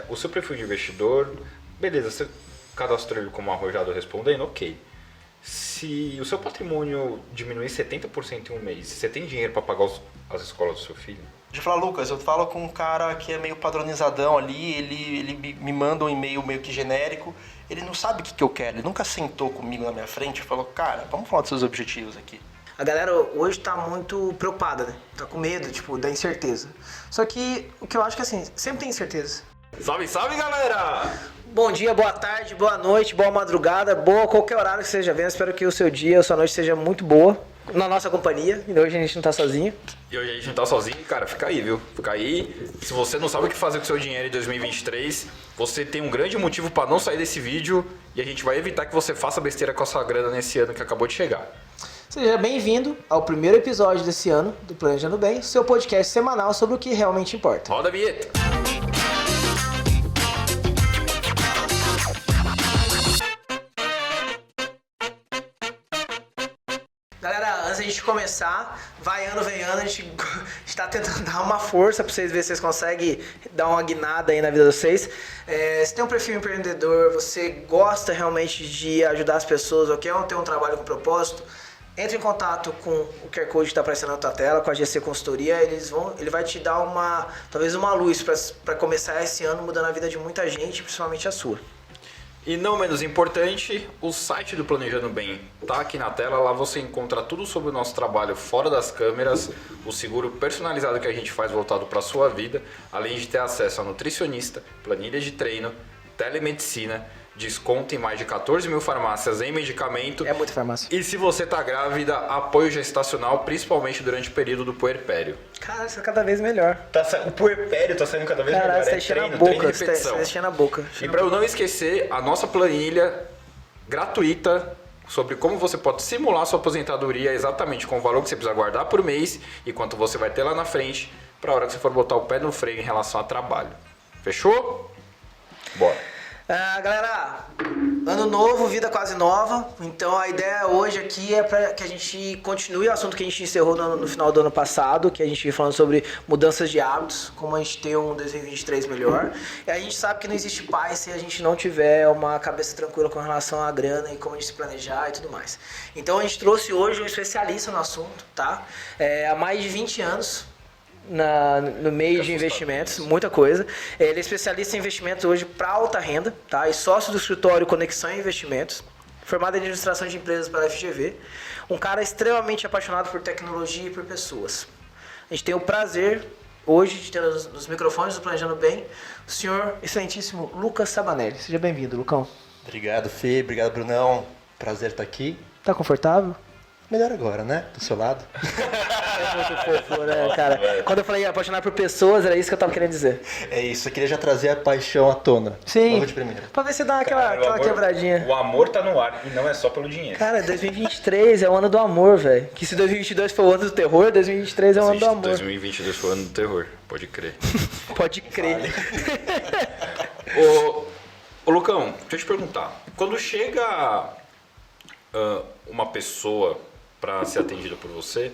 o seu perfil de investidor, beleza, você cadastrou ele como arrojado respondendo, ok. Se o seu patrimônio diminuir 70% em um mês, você tem dinheiro para pagar as escolas do seu filho? De falar, Lucas, eu falo com um cara que é meio padronizadão ali, ele me manda um e-mail meio que genérico, ele não sabe o que eu quero, ele nunca sentou comigo na minha frente e falou, cara, vamos falar dos seus objetivos aqui. A galera hoje tá muito preocupada, né? Tá com medo, da incerteza. Só que o que eu acho que assim, sempre tem incerteza. Salve, salve, galera! Bom dia, boa tarde, boa noite, boa madrugada, boa qualquer horário que você esteja vendo. Espero que o seu dia, a sua noite seja muito boa na nossa companhia. E hoje a gente não tá sozinho. E hoje a gente não tá sozinho, cara, fica aí, viu? Fica aí. Se você não sabe o que fazer com o seu dinheiro em 2023, você tem um grande motivo para não sair desse vídeo e a gente vai evitar que você faça besteira com a sua grana nesse ano que acabou de chegar. Seja bem-vindo ao primeiro episódio desse ano do Planejando Bem, seu podcast semanal sobre o que realmente importa. Roda a vinheta! Galera, antes da gente começar, vai ano, vem ano, a gente está tentando dar uma força para vocês verem se vocês conseguem dar uma guinada aí na vida de vocês. Se tem um perfil empreendedor, você gosta realmente de ajudar as pessoas, ou quer ter um trabalho com propósito, entre em contato com o QR Code que está aparecendo na tua tela, com a GC Consultoria. Ele vai te dar talvez uma luz para começar esse ano mudando a vida de muita gente, principalmente a sua. E não menos importante, o site do Planejando Bem tá aqui na tela. Lá você encontra tudo sobre o nosso trabalho fora das câmeras, o seguro personalizado que a gente faz voltado para a sua vida, além de ter acesso a nutricionista, planilha de treino, telemedicina, desconto em mais de 14 mil farmácias em medicamento. É muita farmácia. E se você tá grávida, apoio gestacional, principalmente durante o período do puerpério. Cara, isso é cada vez melhor. O puerpério tá saindo cada vez melhor. Caralho, você tá enchendo a boca, você tá enchendo a boca. E para eu não esquecer, a nossa planilha gratuita sobre como você pode simular sua aposentadoria exatamente com o valor que você precisa guardar por mês e quanto você vai ter lá na frente para a hora que você for botar o pé no freio em relação a trabalho. Fechou? Bora. Galera, ano novo, vida quase nova. Então a ideia hoje aqui é para que a gente continue o assunto que a gente encerrou no final do ano passado, que a gente ia falando sobre mudanças de hábitos, como a gente ter um 2023 melhor. E a gente sabe que não existe paz se a gente não tiver uma cabeça tranquila com relação à grana e como a gente se planejar e tudo mais. Então a gente trouxe hoje um especialista no assunto, tá? Há mais de 20 anos. No meio de investimentos, muita coisa. Ele é especialista em investimentos hoje para alta renda, tá? E sócio do escritório Conexão em Investimentos, formado em administração de empresas pela FGV. Um cara extremamente apaixonado por tecnologia e por pessoas. A gente tem o prazer hoje de ter nos microfones do Planejando Bem o senhor excelentíssimo Lucas Sabanelli. Seja bem-vindo, Lucão. Obrigado, Fê. Obrigado, Brunão. Prazer estar aqui. Tá confortável? Melhor agora, né? Do seu lado. É muito fofo, né, cara? Quando eu falei apaixonar por pessoas, era isso que eu tava querendo dizer. É isso, eu queria já trazer a paixão à tona. Sim. Logo de primeira. Pra ver se dá aquela quebradinha. O amor tá no ar e não é só pelo dinheiro. Cara, 2023 é o ano do amor, velho. Que se 2022 foi o ano do terror, 2023 é o ano do amor. 2022 foi o ano do terror, pode crer. Pode crer. Ô Lucão, deixa eu te perguntar. Quando chega uma pessoa para ser atendida por você,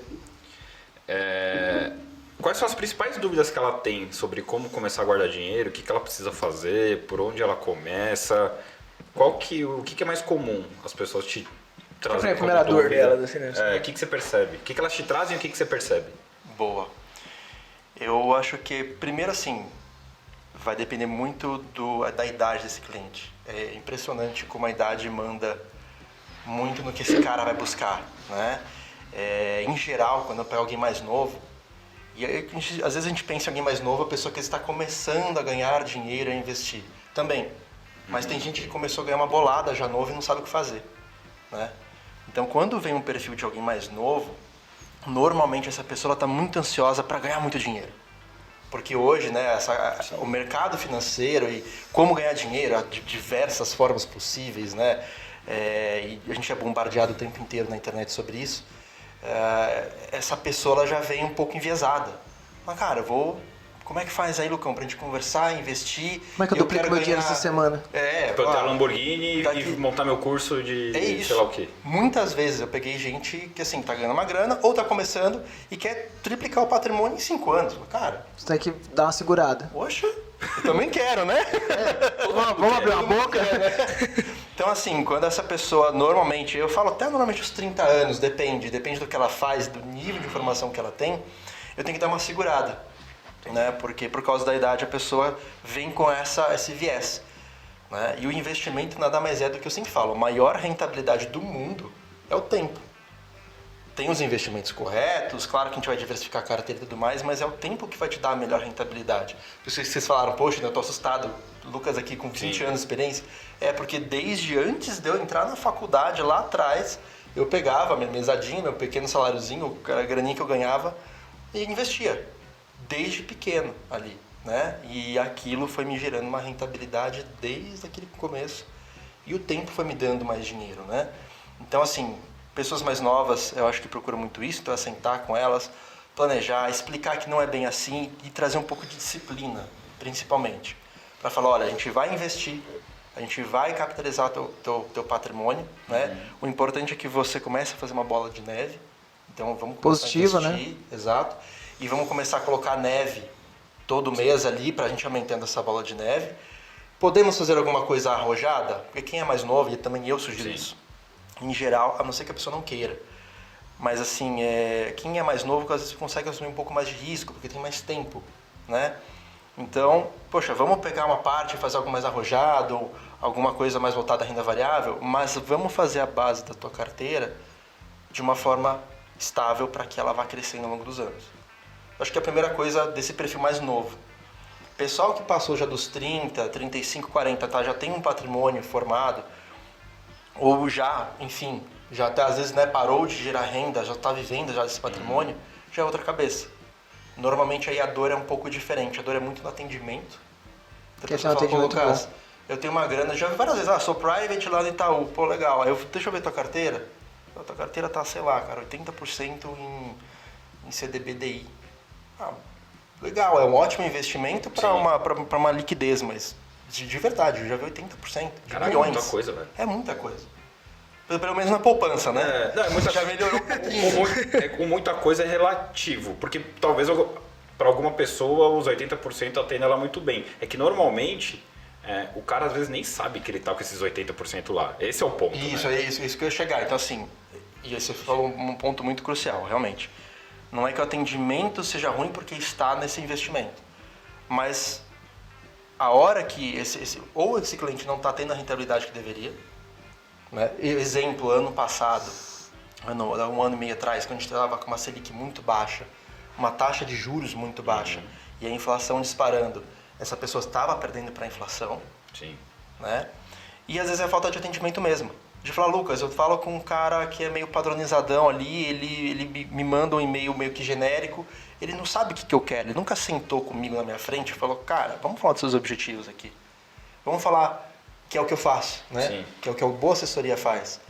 quais são as principais dúvidas que ela tem sobre como começar a guardar dinheiro, o que ela precisa fazer, por onde ela começa, o que é mais comum as pessoas te trazem como dúvida? Dela, assim, né? O que você percebe? O que elas te trazem e o que você percebe? Boa. Eu acho que, primeiro assim, vai depender muito da idade desse cliente. É impressionante como a idade manda muito no que esse cara vai buscar, né? Em geral, quando eu pego alguém mais novo, e aí, às vezes a gente pensa em alguém mais novo, a pessoa que está começando a ganhar dinheiro, a investir. Também. Mas tem gente que começou a ganhar uma bolada já novo e não sabe o que fazer, né? Então, quando vem um perfil de alguém mais novo, normalmente essa pessoa está muito ansiosa para ganhar muito dinheiro. Porque hoje, né, o mercado financeiro e como ganhar dinheiro, de diversas formas possíveis, né? E a gente é bombardeado o tempo inteiro na internet sobre isso. Essa pessoa ela já vem um pouco enviesada. Mas, cara, como é que faz aí, Lucão, pra gente conversar, investir? Como é que eu duplico meu dinheiro essa semana? Pra eu ter a Lamborghini e montar meu curso de sei lá o quê. Muitas vezes eu peguei gente que, assim, tá ganhando uma grana ou tá começando e quer triplicar o patrimônio em 5 anos. Cara, Você tem que dar uma segurada. poxa, Eu também quero, né? Vamos abrir uma boca? Então, assim, quando essa pessoa normalmente, eu falo até normalmente os 30 anos, depende do que ela faz, do nível de informação que ela tem, eu tenho que dar uma segurada, né? Porque por causa da idade a pessoa vem com esse viés, né? E o investimento nada mais é do que eu sempre falo, a maior rentabilidade do mundo é o tempo. Tem os investimentos corretos, claro que a gente vai diversificar a carteira e tudo mais, mas é o tempo que vai te dar a melhor rentabilidade. Por isso que vocês falaram, poxa, eu tô assustado, Lucas aqui com 20 anos de experiência. É porque desde antes de eu entrar na faculdade, lá atrás, eu pegava minha mesadinha, meu pequeno saláriozinho, a graninha que eu ganhava, e investia. Desde pequeno ali, né? E aquilo foi me gerando uma rentabilidade desde aquele começo. E o tempo foi me dando mais dinheiro, né? Então, assim, pessoas mais novas, eu acho que procuram muito isso, então é sentar com elas, planejar, explicar que não é bem assim e trazer um pouco de disciplina, principalmente. Para falar, olha, a gente vai investir, a gente vai capitalizar teu patrimônio, né? O importante é que você comece a fazer uma bola de neve, então vamos começar positiva, a investir, né? Exato, e vamos começar a colocar neve todo mês ali para a gente aumentando essa bola de neve. Podemos fazer alguma coisa arrojada? Porque quem é mais novo, e também eu sugiro isso, em geral, a não ser que a pessoa não queira. Mas assim, quem é mais novo, às vezes consegue assumir um pouco mais de risco, porque tem mais tempo, né? Então, poxa, vamos pegar uma parte e fazer algo mais arrojado, alguma coisa mais voltada à renda variável, mas vamos fazer a base da tua carteira de uma forma estável para que ela vá crescendo ao longo dos anos. Eu acho que é a primeira coisa desse perfil mais novo. Pessoal que passou já dos 30, 35, 40, tá, já tem um patrimônio formado, ou já, enfim, já até às vezes, né, parou de gerar renda, já está vivendo já desse patrimônio, já é outra cabeça. Normalmente aí a dor é um pouco diferente, a dor é muito no atendimento. Então, Que a pessoa é um fala, pô, atendimento Lucas, eu tenho uma grana, já vi várias vezes, sou private lá no Itaú, pô, legal. Aí deixa eu ver tua carteira. A tua carteira tá, sei lá, cara, 80% em CDBDI. Ah, legal, é um ótimo investimento para uma liquidez, mas de verdade, eu já vi 80% de Caraca, milhões. é muita coisa, velho. É muita coisa. Pelo menos na poupança, né? Não, é muita... Já melhorou um pouquinho. Com muita coisa é relativo, porque talvez para alguma pessoa os 80% atendam ela muito bem. É que normalmente o cara às vezes nem sabe que ele tá com esses 80% lá. Esse é o ponto. Isso, né? é isso que eu ia chegar. Então assim, e você falou um ponto muito crucial, realmente. Não é que o atendimento seja ruim porque está nesse investimento, mas a hora que ou esse cliente não está tendo a rentabilidade que deveria, né? Exemplo, ano passado, um ano e meio atrás, quando a gente estava com uma Selic muito baixa, uma taxa de juros muito baixa e a inflação disparando, essa pessoa estava perdendo para a inflação. Sim. Né? E às vezes é falta de atendimento mesmo. De falar, Lucas, eu falo com um cara que é meio padronizadão ali, ele me manda um e-mail meio que genérico, ele não sabe o que eu quero, ele nunca sentou comigo na minha frente e falou, cara, vamos falar dos seus objetivos aqui. Vamos falar que é o que eu faço, né? Sim. Que é o que a boa assessoria faz.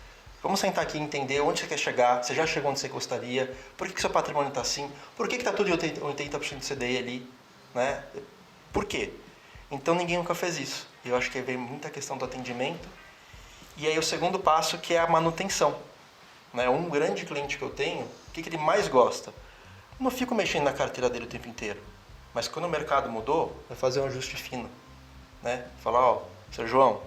Vamos sentar aqui e entender onde você quer chegar, você já chegou onde você gostaria, por que seu patrimônio está assim, por que está tudo em 80% de CDI ali, né? Por quê? Então ninguém nunca fez isso. Eu acho que vem muita questão do atendimento. E aí o segundo passo, que é a manutenção. Né? Um grande cliente que eu tenho, o que ele mais gosta? Eu não fico mexendo na carteira dele o tempo inteiro. Mas quando o mercado mudou, vai fazer um ajuste fino. Né? Falar, ó, seu João,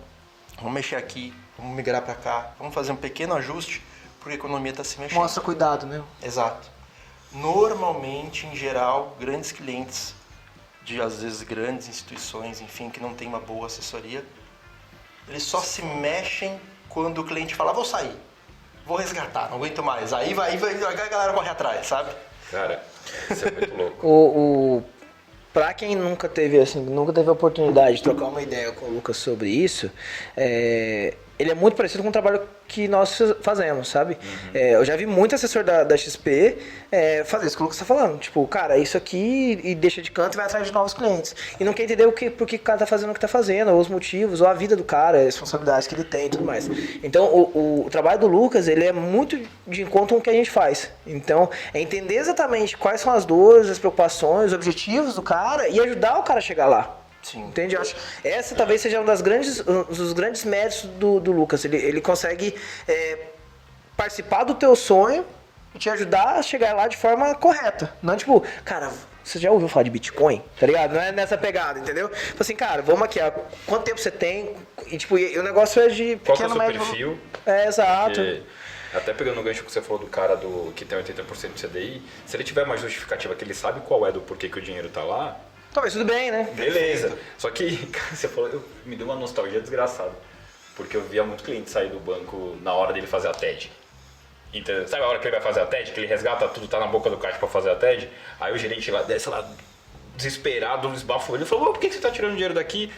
vamos mexer aqui, vamos migrar para cá, vamos fazer um pequeno ajuste, porque a economia está se mexendo. Mostra cuidado, né? Exato. Normalmente, em geral, grandes clientes de, às vezes, grandes instituições, enfim, que não tem uma boa assessoria, eles só se mexem quando o cliente fala, vou sair, vou resgatar, não aguento mais. Aí a galera corre atrás, sabe? Cara, isso é muito louco. Pra quem nunca teve a oportunidade de trocar uma ideia com o Lucas sobre isso, ele é muito parecido com o trabalho que nós fazemos, sabe? Eu já vi muito assessor da XP fazer isso que o Lucas tá falando. Tipo, cara, isso aqui e deixa de canto e vai atrás de novos clientes. E não quer entender por que o cara tá fazendo o que tá fazendo, ou os motivos, ou a vida do cara, as responsabilidades que ele tem e tudo mais. Então, o trabalho do Lucas, ele é muito de encontro com o que a gente faz. Então, é entender exatamente quais são as dores, as preocupações, os objetivos do cara e ajudar o cara a chegar lá. Sim. Entende? Eu acho essa talvez seja um dos grandes méritos do Lucas. Ele consegue participar do teu sonho e te ajudar a chegar lá de forma correta. Não tipo, cara, você já ouviu falar de Bitcoin? Tá ligado? Não é nessa pegada, entendeu? Tipo assim, cara, vamos aqui, ó, quanto tempo você tem? E tipo, e o negócio é de Qual que é o pequeno, seu médio... perfil? É, exato. Porque, até pegando o gancho que você falou do cara que tem 80% de CDI, se ele tiver uma justificativa que ele sabe qual é do porquê que o dinheiro tá lá, Talvez tudo bem, né? beleza. Só que, cara, você falou, me deu uma nostalgia desgraçada. Porque eu via muito cliente sair do banco na hora dele fazer a TED. Então, sabe a hora que ele vai fazer a TED? Que ele resgata tudo, tá na boca do caixa pra fazer a TED? Aí o gerente lá desce lá, desesperado, esbafou ele. Ele falou, por que você tá tirando dinheiro daqui?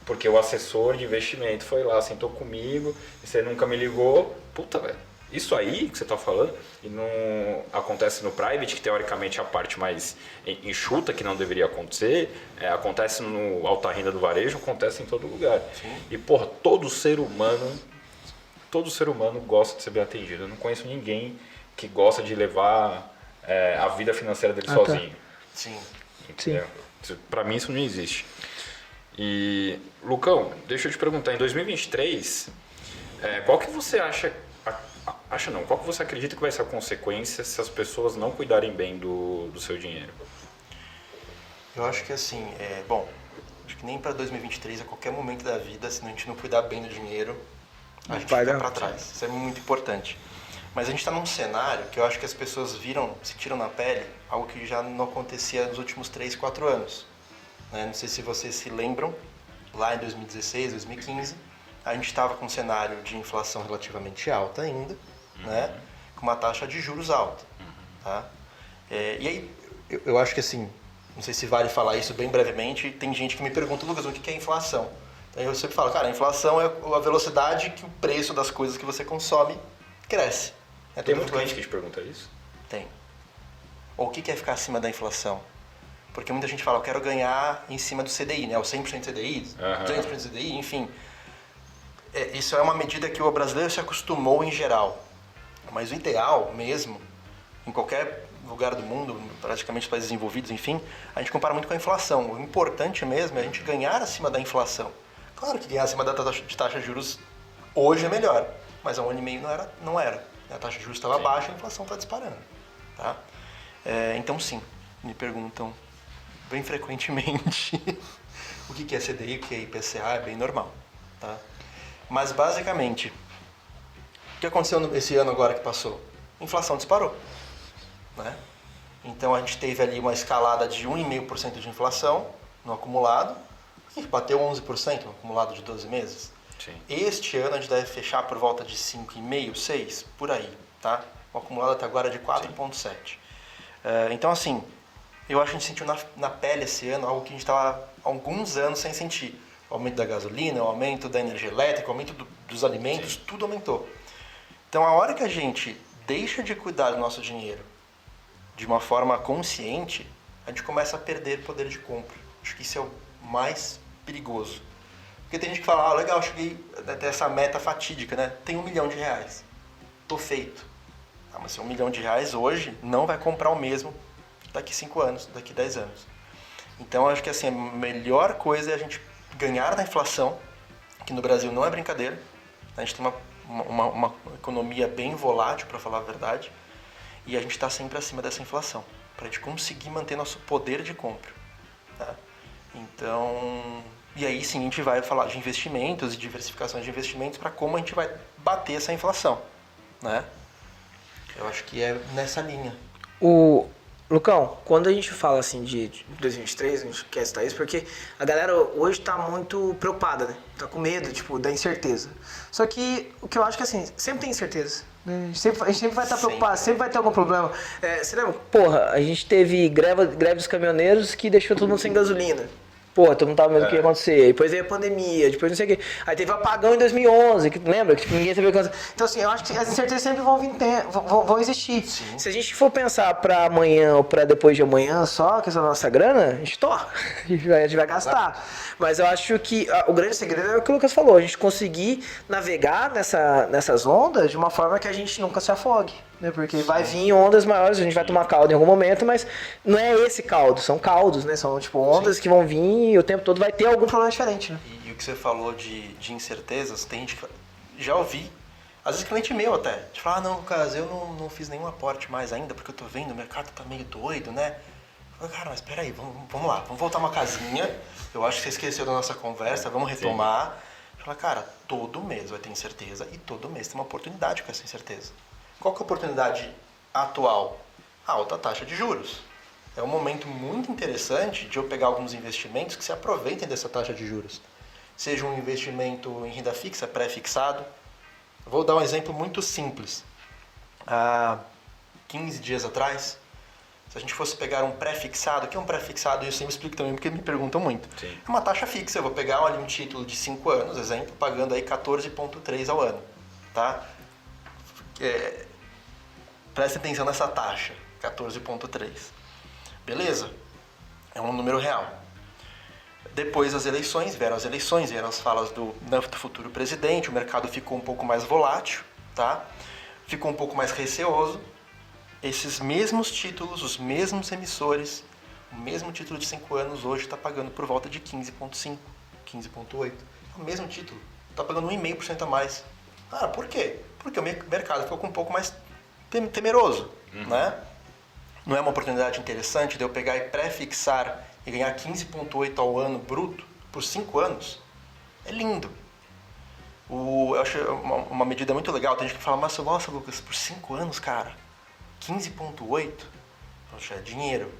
Porque o assessor de investimento foi lá, sentou comigo, e você nunca me ligou. Puta, velho. Isso aí que você tá falando, e não acontece no private, que teoricamente é a parte mais enxuta, que não deveria acontecer, acontece no alta renda do varejo, acontece em todo lugar. Sim. E, porra, todo ser humano gosta de ser bem atendido. Eu não conheço ninguém que gosta de levar a vida financeira dele sozinho. Sim. Entendeu? Pra mim isso não existe. E, Lucão, deixa eu te perguntar, em 2023, qual que você qual que você acredita que vai ser a consequência se as pessoas não cuidarem bem do seu dinheiro? Eu acho que assim, acho que nem para 2023, a qualquer momento da vida, se a gente não cuidar bem do dinheiro, a gente fica para trás. Isso é muito importante. Mas a gente está num cenário que eu acho que as pessoas sentiram na pele algo que já não acontecia nos últimos 3, 4 anos. Né? Não sei se vocês se lembram, lá em 2016, 2015, a gente estava com um cenário de inflação relativamente alta ainda, né? Com uma taxa de juros alta. Tá? E aí, eu acho que assim, não sei se vale falar isso bem brevemente, tem gente que me pergunta, Lucas, o que é inflação? Então eu sempre falo, cara, a inflação é a velocidade que o preço das coisas que você consome cresce. Tem muito cliente que te pergunta isso? Tem. Ou o que é ficar acima da inflação? Porque muita gente fala, eu quero ganhar em cima do CDI, né? O 100% CDI, 200% CDI, enfim. Isso é uma medida que o brasileiro se acostumou em geral. Mas o ideal mesmo, em qualquer lugar do mundo, praticamente os países desenvolvidos, enfim, a gente compara muito com a inflação. O importante mesmo é a gente ganhar acima da inflação. Claro que ganhar acima da taxa de juros hoje é melhor, mas há um ano e meio não era. A taxa de juros estava baixa e a inflação está disparando. Tá? Então sim, me perguntam bem frequentemente o que é CDI, o que é IPCA, é bem normal. Tá? Mas basicamente, o que aconteceu esse ano agora que passou? A inflação disparou. Né? Então a gente teve ali uma escalada de 1,5% de inflação no acumulado, que bateu 11% no acumulado de 12 meses. Sim. Este ano a gente deve fechar por volta de 5,5%, 6%, por aí. Tá? O acumulado até agora é de 4,7%. Então assim, eu acho que a gente sentiu na pele esse ano algo que a gente estava há alguns anos sem sentir. O aumento da gasolina, o aumento da energia elétrica, o aumento dos alimentos, tudo aumentou. Então a hora que a gente deixa de cuidar do nosso dinheiro de uma forma consciente, a gente começa a perder poder de compra. Acho que isso é o mais perigoso. Porque tem gente que fala, legal, cheguei até essa meta fatídica, né? Tem R$1 milhão. Tô feito. Mas se R$1 milhão hoje, não vai comprar o mesmo daqui 5 anos, daqui 10 anos. Então, acho que assim, a melhor coisa é a gente ganhar na inflação, que no Brasil não é brincadeira. A gente tem uma economia bem volátil, para falar a verdade, e a gente está sempre acima dessa inflação, para a gente conseguir manter nosso poder de compra. Tá? Então, e aí sim a gente vai falar de investimentos e diversificações de investimentos para como a gente vai bater essa inflação. Né? Eu acho que é nessa linha. Lucão, quando a gente fala assim de 2023, a gente quer citar isso porque a galera hoje tá muito preocupada, né? Tá com medo, tipo, da incerteza. Só que o que eu acho que assim, sempre tem incerteza. Né? A gente sempre vai estar preocupado, sempre vai ter algum problema. Você lembra? Porra, a gente teve greve dos caminhoneiros que deixou todo mundo sem gasolina. Porra, todo mundo tava vendo o que ia acontecer. Depois veio a pandemia, depois não sei o quê. Aí teve o apagão em 2011, que lembra? Que tipo, ninguém sabia o que acontecer. Então, assim, eu acho que as incertezas sempre vão existir. Sim. Se a gente for pensar pra amanhã ou pra depois de amanhã só, que essa nossa grana, a gente torra. A gente vai gastar. Mas eu acho que o grande segredo é o que o Lucas falou. A gente conseguir navegar nessas ondas de uma forma que a gente nunca se afogue. Né? Porque vai vir ondas maiores, a gente vai tomar caldo em algum momento, mas não é esse caldo, são caldos, né? São tipo ondas que vão vir e o tempo todo vai ter algum problema diferente. Né? E o que você falou de incertezas, tem gente que já ouvi, às vezes cliente meu até, de falar, não, Lucas, eu não fiz nenhum aporte mais ainda, porque eu tô vendo, o mercado tá meio doido, né? Eu falei, cara, mas peraí, vamos lá, vamos voltar uma casinha. Eu acho que você esqueceu da nossa conversa, vamos retomar. Eu falei, cara, todo mês vai ter incerteza e todo mês tem uma oportunidade com essa incerteza. Qual que é a oportunidade atual? A alta taxa de juros. É um momento muito interessante de eu pegar alguns investimentos que se aproveitem dessa taxa de juros. Seja um investimento em renda fixa, pré-fixado. Vou dar um exemplo muito simples. Há 15 dias atrás, se a gente fosse pegar um pré-fixado, o que é um pré-fixado? Eu sempre explico também porque me perguntam muito. Sim. É uma taxa fixa, eu vou pegar ali um título de 5 anos, exemplo, pagando aí 14,3 ao ano. Tá? Presta atenção nessa taxa, 14,3. Beleza? É um número real. Depois das eleições, vieram as falas do futuro presidente, o mercado ficou um pouco mais volátil, tá? Ficou um pouco mais receoso. Esses mesmos títulos, os mesmos emissores, o mesmo título de 5 anos hoje está pagando por volta de 15,5, 15,8. É o mesmo título, está pagando 1,5% a mais. Ah, por quê? Porque o mercado ficou um pouco mais temeroso, né? Não é uma oportunidade interessante de eu pegar e pré-fixar e ganhar 15,8 ao ano bruto por 5 anos? É lindo. Eu acho uma medida muito legal. Tem gente que fala, mas nossa, Lucas, por 5 anos, cara, 15,8? Poxa, é dinheiro.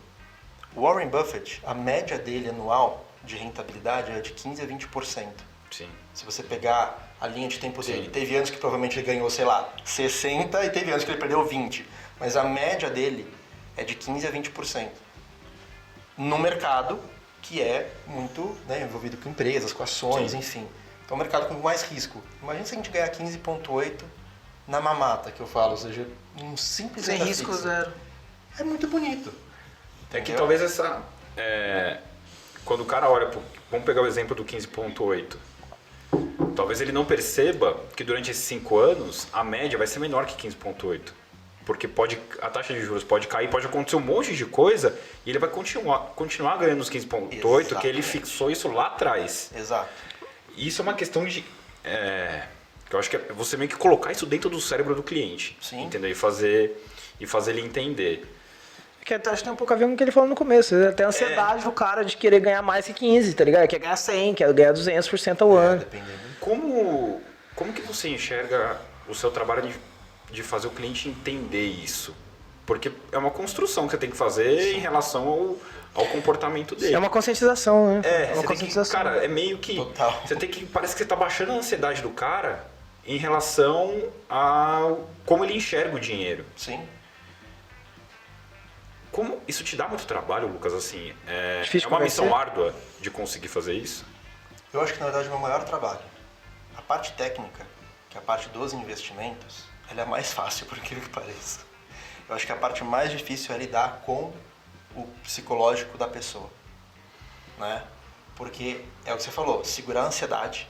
O Warren Buffett, a média dele anual de rentabilidade é de 15% a 20%. Sim. Se você pegar a linha de tempo dele, teve anos que provavelmente ele ganhou, sei lá, 60 e teve anos que ele perdeu 20. Mas a média dele é de 15% a 20%. No mercado que é muito, né, envolvido com empresas, com ações, enfim. Então é um mercado com mais risco. Imagina se a gente ganhar 15,8 na mamata, que eu falo, ou seja, um simples Sem renda risco fixa. zero. É muito bonito. É que Entendeu? talvez essa... quando o cara olha... Vamos pegar o exemplo do 15,8. Talvez ele não perceba que durante esses 5 anos a média vai ser menor que 15,8. Porque a taxa de juros pode cair, pode acontecer um monte de coisa e ele vai continuar ganhando os 15,8, que ele fixou isso lá atrás. Exato. E isso é uma questão de... que eu acho que é você meio que colocar isso dentro do cérebro do cliente. Sim. Entendeu? E fazer ele entender. Que acho que tem um pouco a ver com o que ele falou no começo. Tem a ansiedade do cara de querer ganhar mais que 15, tá ligado? Quer ganhar 100, quer ganhar 200% ao ano. Dependendo. Como que você enxerga o seu trabalho de fazer o cliente entender isso? Porque é uma construção que você tem que fazer em relação ao comportamento dele. É uma conscientização, né? É, uma você tem que, cara, é meio que... Total. Você tem que... Parece que você tá baixando a ansiedade do cara em relação a como ele enxerga o dinheiro. Sim. Como isso te dá muito trabalho, Lucas? Assim, é Difícil uma convencer? missão árdua de conseguir fazer isso? Eu acho que, na verdade, o meu maior trabalho, a parte técnica, que é a parte dos investimentos, ela é mais fácil, por incrível que pareça. Eu acho que a parte mais difícil é lidar com o psicológico da pessoa, né? Porque é o que você falou, segurar a ansiedade,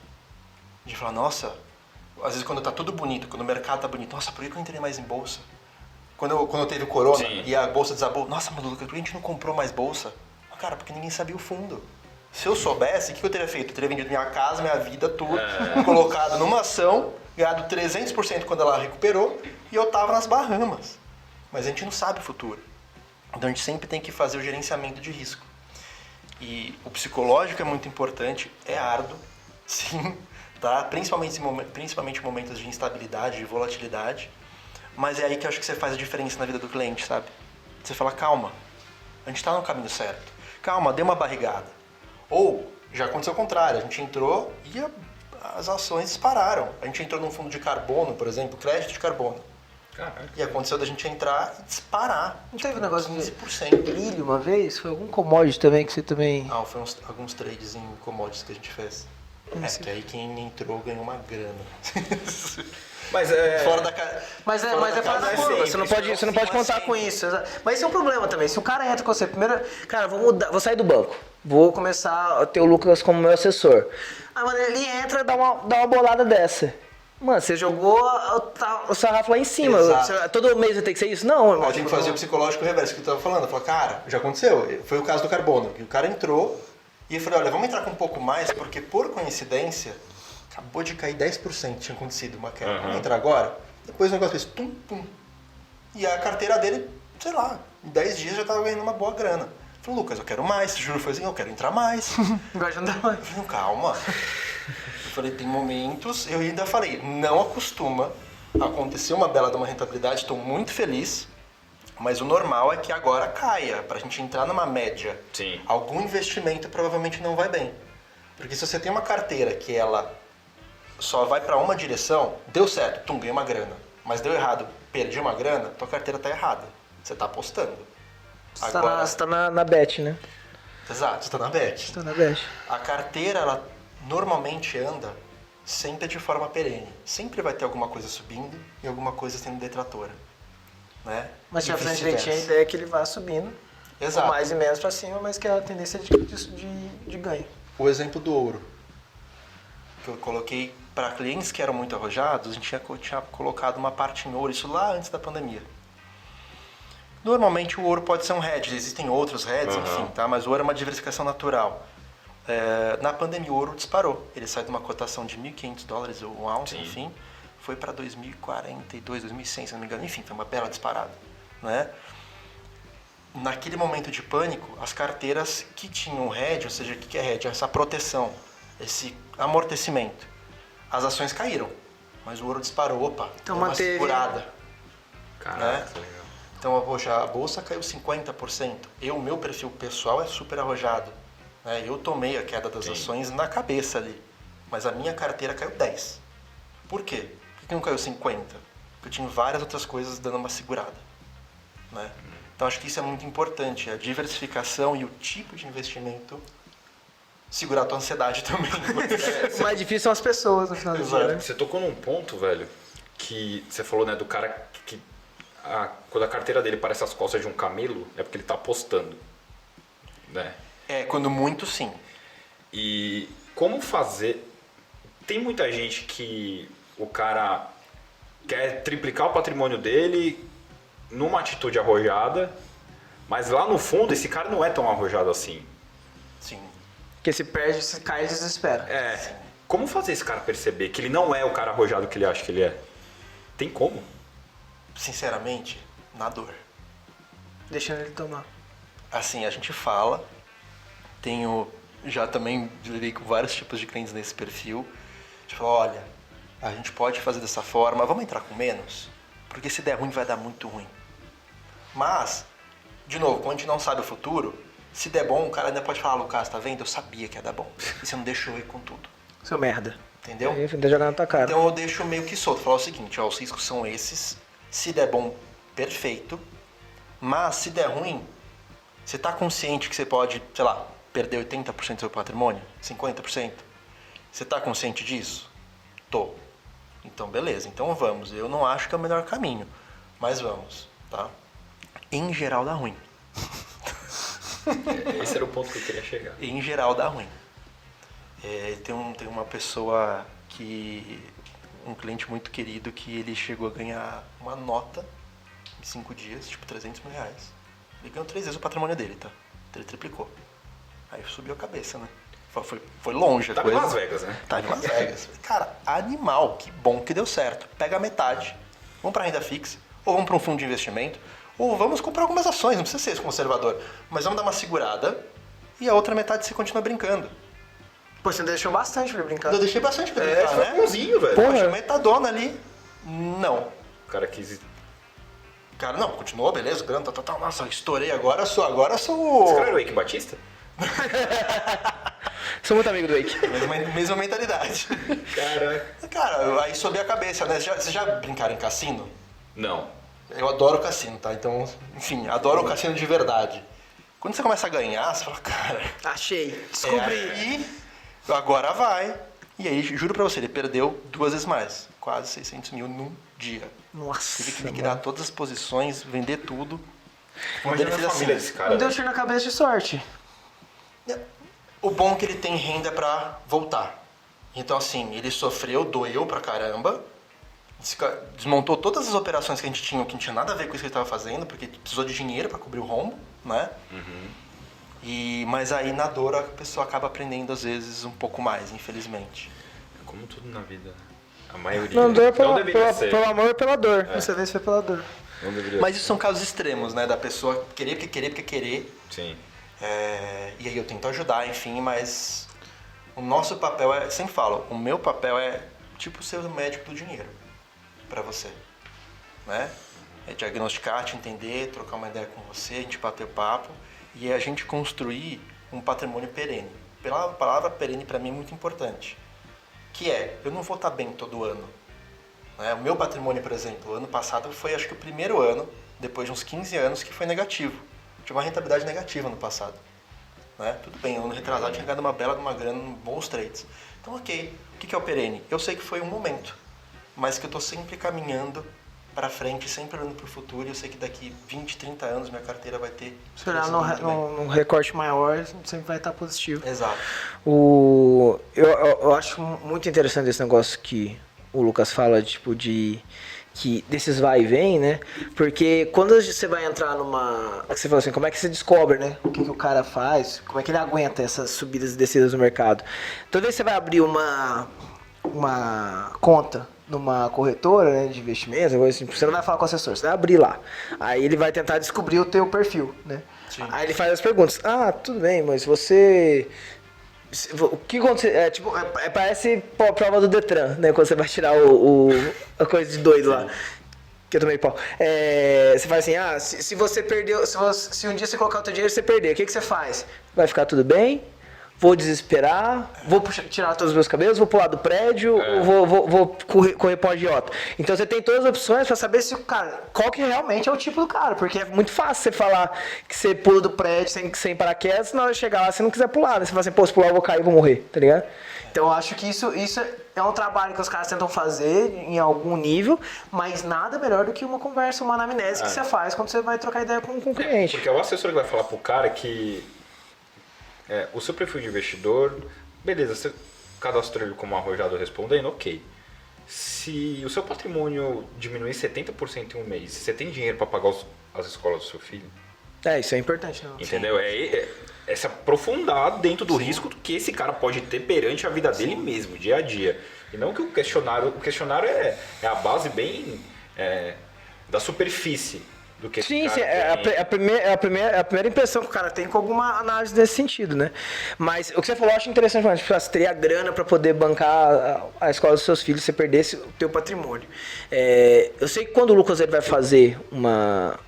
de falar, nossa, às vezes quando tá tudo bonito, quando o mercado tá bonito, nossa, por que eu entrei mais em bolsa? Quando teve o corona Sim. e a bolsa desabou, nossa, mas Lucas, por que a gente não comprou mais bolsa? Cara, porque ninguém sabia o fundo. Se eu soubesse, o que eu teria feito? Eu teria vendido minha casa, minha vida, tudo, colocado numa ação, ganhado 300% quando ela recuperou, e eu tava nas Bahamas. Mas a gente não sabe o futuro. Então a gente sempre tem que fazer o gerenciamento de risco. E o psicológico é muito importante, é árduo, sim, tá? Principalmente em momentos de instabilidade, de volatilidade. Mas é aí que eu acho que você faz a diferença na vida do cliente, sabe? Você fala, calma, a gente tá no caminho certo. Calma, dê uma barrigada. Ou, já aconteceu o contrário, a gente entrou e as ações dispararam. A gente entrou num fundo de carbono, por exemplo, crédito de carbono. Caraca. E aconteceu da gente entrar e disparar. Não teve um negócio de 15%. milho uma vez? Foi algum commodity também que você também... Ah, foi alguns trades em commodities que a gente fez. Que aí quem entrou ganhou uma grana. Mas Fora da casa. Mas é fora da casa é curva, sempre, você não isso pode, é você não pode assim, contar assim. com isso. Mas esse é um problema também. Se o cara entra com você, primeiro, cara, vou mudar, vou sair do banco. Vou começar a ter o Lucas como meu assessor. Aí, mano, ele entra e dá uma bolada dessa. Mano, você jogou o sarrafo lá em cima. Exato. Todo mês vai ter que ser isso? Não, irmão. Mas tem que fazer o psicológico reverso que eu tava falando. Eu falei, cara, já aconteceu. Foi o caso do carbono. Que o cara entrou e eu falei, olha, vamos entrar com um pouco mais, porque por coincidência, acabou de cair 10%, tinha acontecido uma queda. Vamos entrar agora? Depois o negócio fez tum, tum. E a carteira dele, sei lá, em 10 dias já tava ganhando uma boa grana. Falou, Lucas, eu quero mais. O Júlio foi assim, eu quero entrar mais. Agora já não dá mais. Eu falei, calma. Eu falei, tem momentos, eu ainda falei, não acostuma. Aconteceu uma bela de uma rentabilidade, estou muito feliz. Mas o normal é que agora caia, pra gente entrar numa média. Sim. Algum investimento provavelmente não vai bem. Porque se você tem uma carteira que ela só vai pra uma direção, deu certo, ganhei uma grana. Mas deu errado, perdi uma grana, tua carteira tá errada. Você tá apostando. Você tá na bet, né? Exato, você tá na bet. Você tá na bet. A carteira, ela normalmente anda sempre de forma perene. Sempre vai ter alguma coisa subindo e alguma coisa sendo detratora. Né? Mas se E a frente vice-versa. tinha a ideia que ele vai subindo, Exato. com mais e menos pra cima, mas que é a tendência de ganho. O exemplo do ouro, que eu coloquei para clientes que eram muito arrojados, a gente tinha colocado uma parte em ouro, isso lá antes da pandemia. Normalmente o ouro pode ser um hedge, existem outros hedges, enfim, tá? Mas o ouro é uma diversificação natural. Na pandemia o ouro disparou, ele saiu de uma cotação de $1.500 ou um ounce, enfim, foi para 2042, 2100, se não me engano, enfim, foi uma bela disparada, né? Naquele momento de pânico, as carteiras que tinham hedge, ou seja, o que é hedge? Essa proteção, esse amortecimento. As ações caíram, mas o ouro disparou, opa, Então deu uma manteve. segurada. Caraca, Né? tá legal. Então, poxa, a bolsa caiu 50%. Meu perfil pessoal é super arrojado. Né? Eu tomei a queda das ações na cabeça ali, mas a minha carteira caiu 10%. Por quê? Por que não caiu 50%? Porque eu tinha várias outras coisas dando uma segurada. Né? Então acho que isso é muito importante, a diversificação e o tipo de investimento segurar a tua ansiedade também. O mais difícil são as pessoas no final do dia, né? Você tocou num ponto, velho, que você falou, né, do cara que quando a carteira dele parece as costas de um camelo, é porque ele tá apostando, né? Quando muito, sim. E como fazer... Tem muita gente que o cara quer triplicar o patrimônio dele numa atitude arrojada, mas lá no fundo esse cara não é tão arrojado assim. Sim. Porque se perde, se cai, ele desespera. Como fazer esse cara perceber que ele não é o cara arrojado que ele acha que ele é? Tem como? Sinceramente, na dor. Deixando ele tomar. Assim, a gente fala, já também lidei com vários tipos de clientes nesse perfil. A gente fala, olha, a gente pode fazer dessa forma, vamos entrar com menos? Porque se der ruim, vai dar muito ruim. Mas, de novo, como a gente não sabe o futuro, se der bom, o cara ainda pode falar, Lucas, tá vendo? Eu sabia que ia dar bom. E você não deixou eu ir com tudo. Seu merda. Entendeu? Aí ainda jogar na tua cara. Então eu deixo meio que solto. Falar o seguinte, os riscos são esses. Se der bom, perfeito. Mas se der ruim, você tá consciente que você pode, sei lá, perder 80% do seu patrimônio? 50%? Você tá consciente disso? Tô. Então beleza, então vamos. Eu não acho que é o melhor caminho, mas vamos, tá? Em geral dá ruim. Esse era o ponto que eu queria chegar. Em geral dá ruim. Tem uma pessoa um cliente muito querido que ele chegou a ganhar uma nota em 5 dias, tipo 300 mil reais. Ele ganhou 3 vezes o patrimônio dele, tá? Ele triplicou. Aí subiu a cabeça, né? Foi longe a Tava em coisa. Las Vegas, né? Tava em Las Vegas. Cara, animal, que bom que deu certo. Pega a metade, vamos pra renda fixa, ou vamos pra um fundo de investimento, ou vamos comprar algumas ações, não precisa ser esse conservador. Mas vamos dar uma segurada e a outra metade você continua brincando. Pô, você deixou bastante pra ele brincar. Eu deixei bastante pra brincar, foi né? bonzinho, velho. Porra. Poxa, metadona ali. Não. O cara quis... Cara, não, continuou, beleza, grana, tal. Nossa, estourei agora sou... Esse cara era o Eike Batista? Sou muito amigo do Wake. Mesma mentalidade. Caraca. Cara, aí soube a cabeça, né? Vocês já brincaram em cassino? Não. Eu adoro cassino, tá? Então, enfim, adoro o cassino de verdade. Quando você começa a ganhar, você fala, cara... Achei. Descobri. Aí, agora vai. E aí, juro pra você, ele perdeu 2 vezes mais. Quase 600 mil num dia. Nossa. Teve que liquidar todas as posições, vender tudo. Imagina Ele a fez família assim. desse cara. Não deu velho. tiro na cabeça de sorte. O bom é que ele tem renda pra voltar. Então, assim, ele sofreu, doeu pra caramba. Desmontou todas as operações que a gente tinha, que não tinha nada a ver com isso que ele estava fazendo, porque precisou de dinheiro pra cobrir o rombo, né? Mas aí, na dor, a pessoa acaba aprendendo, às vezes, um pouco mais, infelizmente. É como tudo na vida, né? A maioria. Não dor não deveria ser. pelo amor e pela dor. Dessa vez foi pela dor. Não deveria Mas isso são casos extremos, né? Da pessoa querer. Sim. E aí eu tento ajudar, enfim, mas o nosso papel sempre falo, o meu papel é tipo ser o médico do dinheiro para você, né? É diagnosticar, te entender, trocar uma ideia com você, a gente bater papo e a gente construir um patrimônio perene. A palavra perene para mim é muito importante, que eu não vou estar bem todo ano. Né? O meu patrimônio, por exemplo, ano passado foi acho que o primeiro ano, depois de uns 15 anos, que foi negativo. Tive uma rentabilidade negativa no passado. Né? Tudo bem, ano retrasado tinha ganhado uma bela de uma grana, bons trades. Então, ok, o que é o perene? Eu sei que foi um momento, mas que eu estou sempre caminhando para frente, sempre olhando para o futuro, e eu sei que daqui 20, 30 anos minha carteira vai ter... Se olhar num recorte maior, sempre vai estar positivo. Exato. Eu acho muito interessante esse negócio que o Lucas fala, tipo, desses vai e vem, né? Porque quando você vai entrar numa... Você fala assim, como é que você descobre, né? O que o cara faz, como é que ele aguenta essas subidas e descidas no mercado. Toda vez que você vai abrir uma conta numa corretora, né, de investimentos, assim, você não vai falar com o assessor, você vai abrir lá. Aí ele vai tentar descobrir o teu perfil, né? Sim. Aí ele faz as perguntas. Ah, tudo bem, mas você... O que acontece? Parece prova do Detran, né? Quando você vai tirar a coisa de doido lá. Que eu tomei pau. Você fala assim, se você perdeu... Se um dia você colocar o teu dinheiro e você perder, o que você faz? Vai ficar tudo bem? Vou desesperar, vou tirar todos os meus cabelos, vou pular do prédio, vou correr pro agiota. Então você tem todas as opções para saber se o cara, qual que realmente é o tipo do cara, porque é muito fácil você falar que você pula do prédio sem paraquedas, na hora de chegar lá você não quiser pular, né? Você fala assim, se pular eu vou cair, vou morrer, tá ligado? Então eu acho que isso é um trabalho que os caras tentam fazer em algum nível, mas nada melhor do que uma conversa, uma anamnese que você faz quando você vai trocar ideia com o cliente. Porque é o assessor que vai falar pro cara que o seu perfil de investidor, beleza, você cadastrou ele como arrojado respondendo, ok. Se o seu patrimônio diminuir 70% em um mês, você tem dinheiro para pagar as escolas do seu filho? Isso é importante. Não? Entendeu? É se aprofundar dentro do risco que esse cara pode ter perante a vida dele mesmo, dia a dia. E não que o questionário é a base bem da superfície. Do que sim, a primeira impressão que o cara tem com alguma análise nesse sentido, né? Mas o que você falou eu acho interessante, mas você teria grana para poder bancar a escola dos seus filhos se você perdesse o teu patrimônio. Eu sei que quando o Lucas ele vai fazer uma...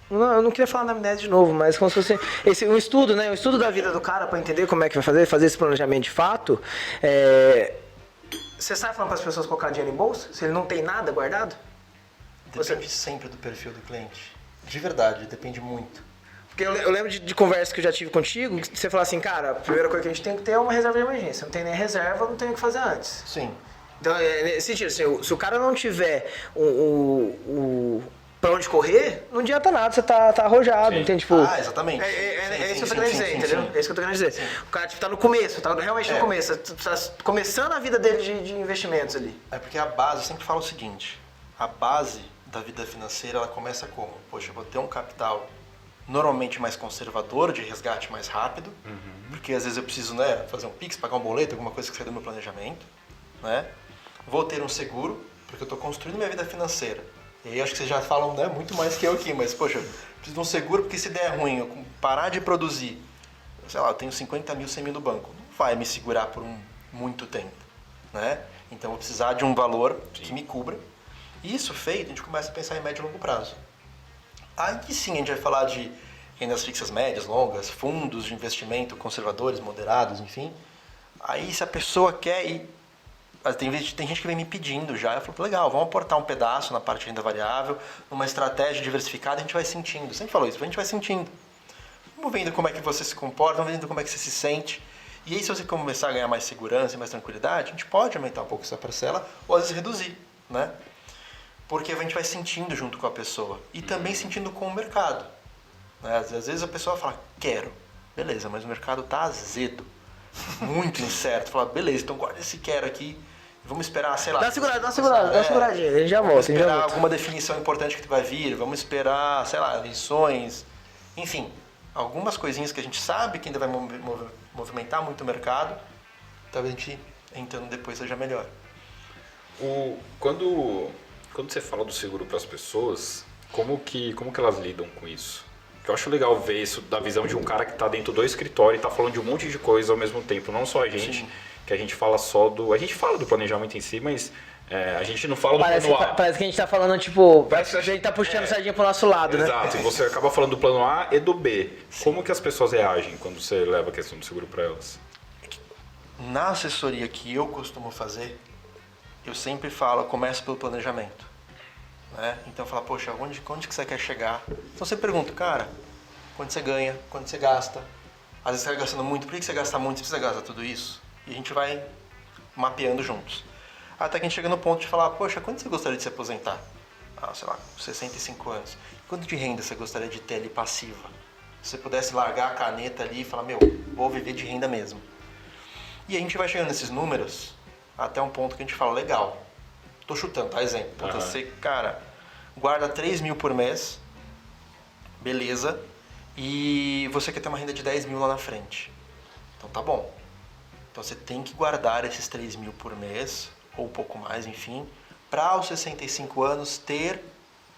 Eu não queria falar na amnésia de novo, mas como se fosse um estudo, né? Um estudo da vida do cara para entender como é que vai fazer esse planejamento de fato. Você sai falando para as pessoas colocar dinheiro em bolsa? Se ele não tem nada guardado? Depende sempre do perfil do cliente. De verdade, depende muito. Porque eu lembro de conversas que eu já tive contigo, que você fala assim, cara, a primeira coisa que a gente tem que ter é uma reserva de emergência. Não tem nem reserva, não tem o que fazer antes. Sim. Então, nesse sentido, assim, se o cara não tiver pra onde correr, não adianta nada, você tá arrojado, entende? Tipo, exatamente. É isso que eu tô querendo dizer, entendeu? É isso que eu tô querendo dizer. Sim. O cara tá no começo, tá realmente no começo. Tá começando a vida dele de investimentos ali. É porque a base, eu sempre falo o seguinte, a base da vida financeira, ela começa como? Poxa, eu vou ter um capital normalmente mais conservador, de resgate mais rápido, porque às vezes eu preciso, né, fazer um Pix, pagar um boleto, alguma coisa que sai do meu planejamento, né? Vou ter um seguro, porque eu estou construindo minha vida financeira. E aí acho que vocês já falam, né, muito mais que eu aqui, mas poxa, eu preciso de um seguro porque se der ruim, eu parar de produzir, sei lá, eu tenho 50 mil, 100 mil no banco, não vai me segurar por muito tempo, né? Então eu vou precisar de um valor que me cubra. Isso feito, a gente começa a pensar em médio e longo prazo. Aí sim a gente vai falar de rendas fixas médias, longas, fundos de investimento conservadores, moderados, enfim. Aí se a pessoa quer ir... Tem gente que vem me pedindo já, eu falo, legal, vamos aportar um pedaço na parte de renda variável, numa estratégia diversificada, a gente vai sentindo. Sempre falou isso, a gente vai sentindo. Vamos vendo como é que você se comporta, vamos vendo como é que você se sente. E aí se você começar a ganhar mais segurança e mais tranquilidade, a gente pode aumentar um pouco essa parcela, ou às vezes reduzir, né? Porque a gente vai sentindo junto com a pessoa e também sentindo com o mercado. Né? Às vezes a pessoa fala, quero. Beleza, mas o mercado tá azedo, muito incerto. Fala, beleza, então guarda esse quero aqui, vamos esperar, sei lá. Dá uma seguradinha, a gente já volta. Vamos esperar alguma definição importante que vai vir, vamos esperar, sei lá, eleições, enfim. Algumas coisinhas que a gente sabe que ainda vai movimentar muito o mercado, talvez a gente entrando depois seja melhor. Quando você fala do seguro para as pessoas, como que elas lidam com isso? Que eu acho legal ver isso da visão de um cara que tá dentro do escritório e tá falando de um monte de coisa ao mesmo tempo. Não só a gente, Sim. que a gente fala só do... A gente fala do planejamento em si, mas a gente não fala do plano A. Parece que a gente tá falando, tipo, Parece que a gente tá puxando sardinha pro nosso lado, né? Exato, e você acaba falando do plano A e do B. Como que as pessoas reagem quando você leva a questão do seguro para elas? Na assessoria que eu costumo fazer, eu sempre falo, começo pelo planejamento. Né? Então fala, poxa, onde que você quer chegar? Então você pergunta, cara, quanto você ganha, quanto você gasta? Às vezes você está gastando muito, por que você gasta muito? Você precisa gastar tudo isso? E a gente vai mapeando juntos. Até que a gente chega no ponto de falar, poxa, quando você gostaria de se aposentar? Sei lá, 65 anos. Quanto de renda você gostaria de ter ali passiva? Se você pudesse largar a caneta ali e falar, meu, vou viver de renda mesmo. E a gente vai chegando nesses números até um ponto que a gente fala, legal, tô chutando, tá? Exemplo. Então você, cara, guarda 3 mil por mês, beleza, e você quer ter uma renda de 10 mil lá na frente. Então tá bom. Então você tem que guardar esses 3 mil por mês, ou um pouco mais, enfim, para aos 65 anos ter,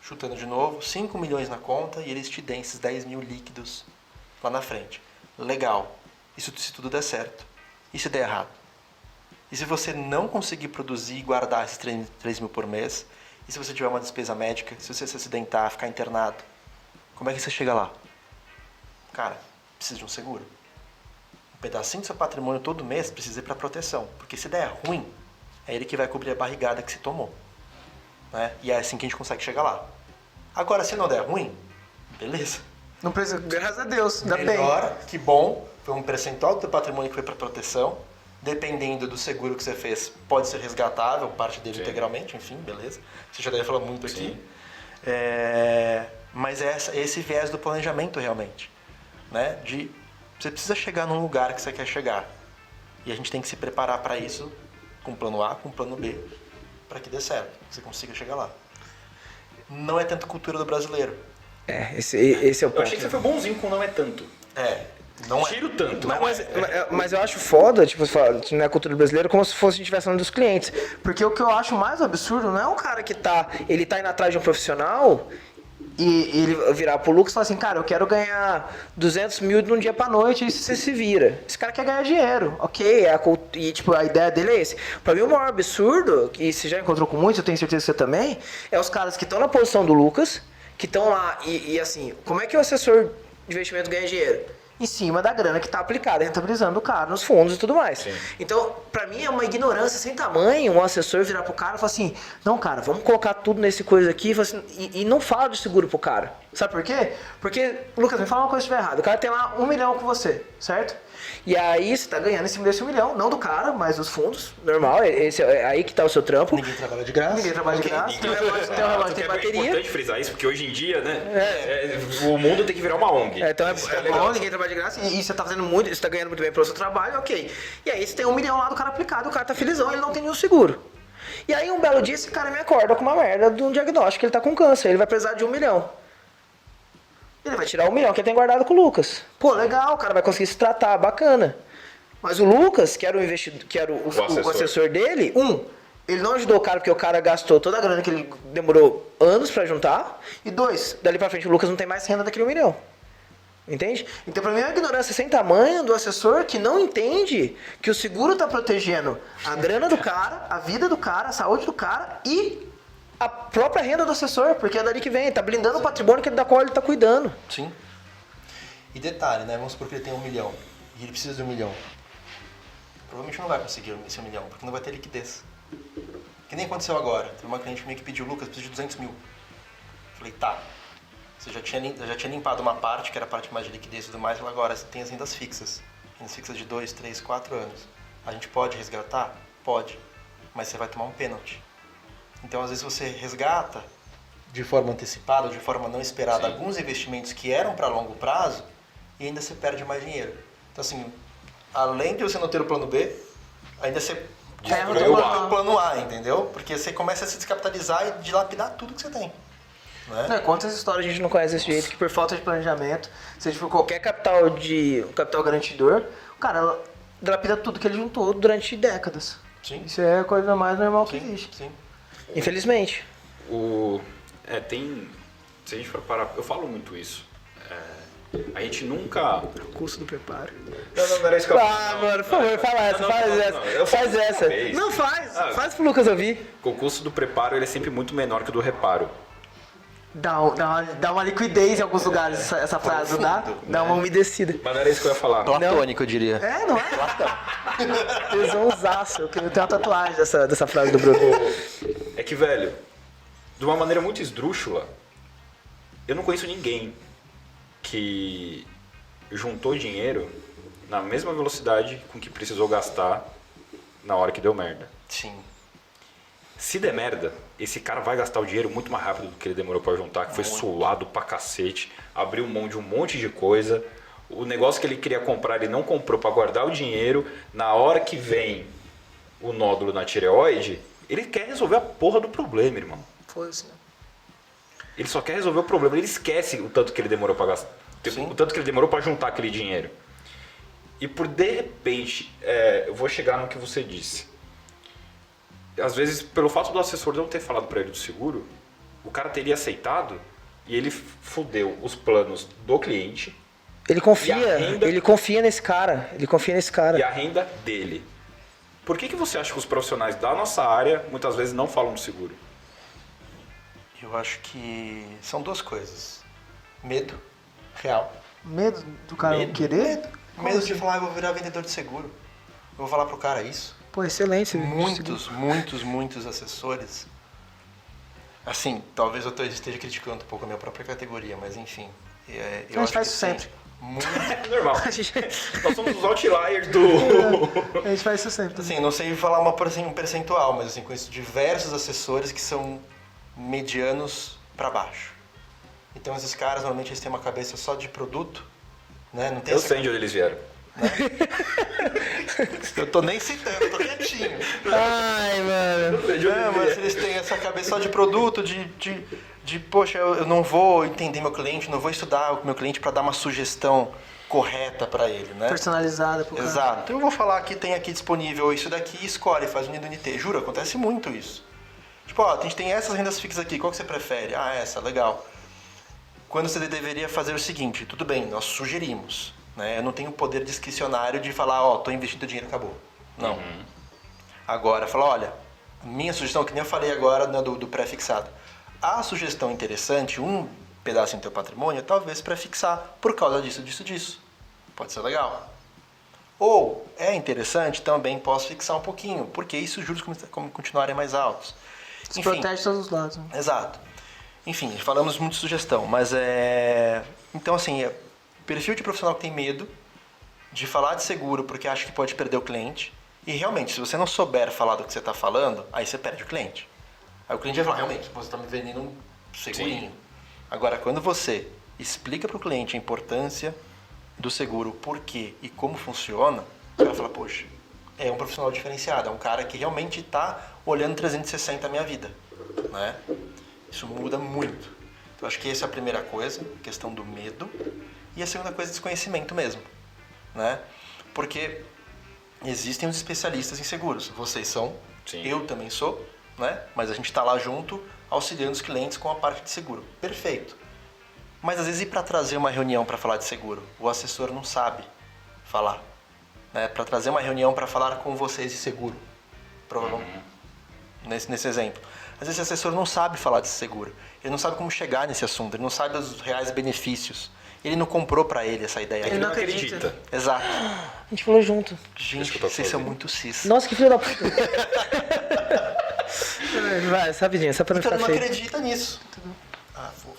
chutando de novo, 5 milhões na conta e eles te deem esses 10 mil líquidos lá na frente. Legal. Isso se tudo der certo. E se der errado? E se você não conseguir produzir e guardar esses 3 mil por mês? E se você tiver uma despesa médica? Se você se acidentar, ficar internado? Como é que você chega lá? Cara, precisa de um seguro. Um pedacinho do seu patrimônio todo mês precisa ir para proteção. Porque se der ruim, é ele que vai cobrir a barrigada que se tomou. Né? E é assim que a gente consegue chegar lá. Agora, se não der ruim, beleza. Não precisa, graças a Deus, dá bem. Melhor, que bom. Foi um percentual do teu patrimônio que foi para proteção. Dependendo do seguro que você fez, pode ser resgatável, parte dele integralmente, enfim, beleza. Você já deve falar muito aqui. Mas é esse viés do planejamento realmente. Né? Você precisa chegar num lugar que você quer chegar. E a gente tem que se preparar para isso com plano A, com plano B, para que dê certo, que você consiga chegar lá. Não é tanto cultura do brasileiro. Esse é o ponto. Eu achei que você foi bonzinho com não é tanto. Não Tiro tanto. Mas eu acho foda, tipo, você fala, não é cultura brasileira, como se fosse a gente estivesse falando dos clientes. Porque o que eu acho mais absurdo não é um cara que ele tá indo atrás de um profissional e ele virar pro Lucas e falar assim, cara, eu quero ganhar 200 mil de um dia pra noite e você se vira. Esse cara quer ganhar dinheiro, ok, e tipo, a ideia dele é esse. Pra mim o maior absurdo, e você já encontrou com muitos, eu tenho certeza que você também, é os caras que estão na posição do Lucas, que estão lá e assim, como é que o assessor de investimento ganha dinheiro? Em cima da grana que está aplicada, rentabilizando o cara nos fundos e tudo mais. Sim. Então, para mim é uma ignorância sem tamanho um assessor virar pro cara e falar assim, não, cara, vamos colocar tudo nesse coisa aqui e não fala de seguro pro cara. Sabe por quê? Porque, Lucas, me fala uma coisa se estiver errado. O cara tem lá 1 milhão com você, certo? E aí você tá ganhando em cima desse 1 milhão, não do cara, mas dos fundos, normal, é aí que tá o seu trampo. Ninguém trabalha de graça. Ninguém trabalha de graça. Tem um relógio, tem bateria. É importante frisar isso, porque hoje em dia, né, o mundo tem que virar uma ONG. Então é bom, ninguém trabalha de graça, e você tá fazendo muito, você tá ganhando muito bem pelo seu trabalho, ok. E aí você tem 1 milhão lá do cara aplicado, o cara tá felizão, ele não tem nenhum seguro. E aí um belo dia esse cara me acorda com uma merda de um diagnóstico, ele tá com câncer, ele vai precisar de 1 milhão. Ele vai tirar 1 milhão que ele tem guardado com o Lucas. Pô, legal, o cara vai conseguir se tratar, bacana. Mas o Lucas, que era o investidor, que era o assessor dele, ele não ajudou o cara porque o cara gastou toda a grana que ele demorou anos pra juntar. E 2, dali pra frente o Lucas não tem mais renda daquele 1 milhão. Entende? Então pra mim é uma ignorância sem tamanho do assessor que não entende que o seguro tá protegendo a grana do cara, a vida do cara, a saúde do cara e a própria renda do assessor, porque é dali que vem, tá blindando o patrimônio da qual ele tá cuidando. Sim. E detalhe, né? Vamos supor que ele tem 1 milhão e ele precisa de 1 milhão. Provavelmente não vai conseguir esse 1 milhão, porque não vai ter liquidez. Que nem aconteceu agora. Teve uma cliente minha que pediu, Lucas, preciso de 200 mil. Falei, tá. Você já tinha limpado uma parte, que era a parte mais de liquidez e tudo mais, ela agora você tem as rendas fixas. Rendas fixas de 2, 3, 4 anos. A gente pode resgatar? Pode. Mas você vai tomar um pênalti. Então, às vezes você resgata de forma antecipada ou de forma não esperada alguns investimentos que eram para longo prazo e ainda você perde mais dinheiro. Então, assim, além de você não ter o plano B, ainda você destruiu o plano A, entendeu? Porque você começa a se descapitalizar e dilapidar tudo que você tem. Né? Quantas histórias a gente não conhece desse jeito, que por falta de planejamento, se a gente for qualquer capital garantidor, o cara dilapida tudo que ele juntou durante décadas. Sim. Isso é a coisa mais normal que existe. Sim. Infelizmente. Se a gente for parar, eu falo muito isso. A gente nunca... Curso do preparo. Não era isso que eu Mano, por favor, fala essa, faz essa. Eu Faz faço essa. uma vez. Não, faz pro Lucas ouvir. O custo do preparo ele é sempre muito menor que o do reparo. Dá uma liquidez em alguns lugares essa frase, não dá? Dá uma umedecida. Mas não era isso que eu ia falar. Platônico, eu diria. É, não é? Tesãozaço. Eu tenho uma tatuagem dessa frase do Bruno. É que, velho, de uma maneira muito esdrúxula, eu não conheço ninguém que juntou dinheiro na mesma velocidade com que precisou gastar na hora que deu merda. Sim. Se der merda, esse cara vai gastar o dinheiro muito mais rápido do que ele demorou pra juntar, que foi suado pra cacete, abriu mão de um monte de coisa. O negócio que ele queria comprar, ele não comprou pra guardar o dinheiro. Na hora que vem o nódulo na tireoide, ele quer resolver a porra do problema, irmão. Foda-se, né? Ele só quer resolver o problema, ele esquece o tanto que ele demorou pra gastar, Sim. o tanto que ele demorou pra juntar aquele dinheiro. E por de repente, eu vou chegar no que você disse. Às vezes, pelo fato do assessor não ter falado pra ele do seguro, o cara teria aceitado e ele fudeu os planos do cliente Ele confia, E a renda- ele confia nesse cara. Ele confia nesse cara. e a renda dele. Por que você acha que os profissionais da nossa área muitas vezes não falam do seguro? Eu acho que são duas coisas. Medo real. Medo do cara Medo? querer? Medo de falar, eu vou virar vendedor de seguro. Eu vou falar pro cara isso. Pô, excelente. Muitos assessores. Assim, talvez eu esteja criticando um pouco a minha própria categoria, mas enfim. Eu A gente acho faz que isso sim, sempre. Muito. Normal. A gente, Nós somos os outliers do... a gente faz isso sempre. Assim, não sei falar um percentual, mas assim, conheço diversos assessores que são medianos para baixo. Então esses caras, normalmente, eles têm uma cabeça só de produto, né? Não tem Eu essa... sei de onde eles vieram. Eu tô nem citando, eu tô quietinho. Ai, mano. É, mas eles têm essa cabeça só de produto, poxa, eu não vou entender meu cliente, não vou estudar o meu cliente para dar uma sugestão correta para ele, né? Personalizada pro cara. Exato. Então eu vou falar que tem aqui disponível isso daqui, escolhe, faz unido NT. Juro, acontece muito isso. Tipo, ó, a gente tem essas rendas fixas aqui, qual que você prefere? Ah, essa, legal. Quando você deveria fazer o seguinte, tudo bem, nós sugerimos, né? Eu não tenho poder discricionário de falar, ó, tô investindo dinheiro, acabou. Não. Agora, falar, olha, minha sugestão, que nem eu falei agora do pré-fixado. A sugestão interessante, um pedacinho do teu patrimônio, talvez pré-fixar por causa disso. Pode ser legal. Ou, é interessante, também posso fixar um pouquinho, porque isso os juros continuarem mais altos. Se protege de todos os lados. Né? Exato. Enfim, falamos muito de sugestão, mas então, assim, perfil de profissional que tem medo de falar de seguro porque acha que pode perder o cliente. E realmente, se você não souber falar do que você está falando, aí você perde o cliente. Aí o cliente vai falar, realmente, você está me vendendo um segurinho. Sim. Agora, quando você explica para o cliente a importância do seguro, o porquê e como funciona, o cara fala, poxa, é um profissional diferenciado, é um cara que realmente está olhando 360 a minha vida, né? Isso muda muito. Então, acho que essa é a primeira coisa, questão do medo. E a segunda coisa, desconhecimento mesmo, né? Porque existem os especialistas em seguros. Vocês são, Sim. Eu também sou, né? Mas a gente está lá junto, auxiliando os clientes com a parte de seguro. Perfeito. Mas às vezes ir para trazer uma reunião para falar de seguro, o assessor não sabe falar, né? Para trazer uma reunião para falar com vocês de seguro, provavelmente. Nesse exemplo. Às vezes o assessor não sabe falar de seguro, ele não sabe como chegar nesse assunto, ele não sabe os reais benefícios, ele não comprou para ele essa ideia. Ele não acredita. Exato. A gente falou junto. Gente, que eu tô vocês são fazendo. muito cis. Nossa, que filho da puta. Vai, rapidinho, só pra não Então ficar ele não feio. acredita nisso. Ah, fofo.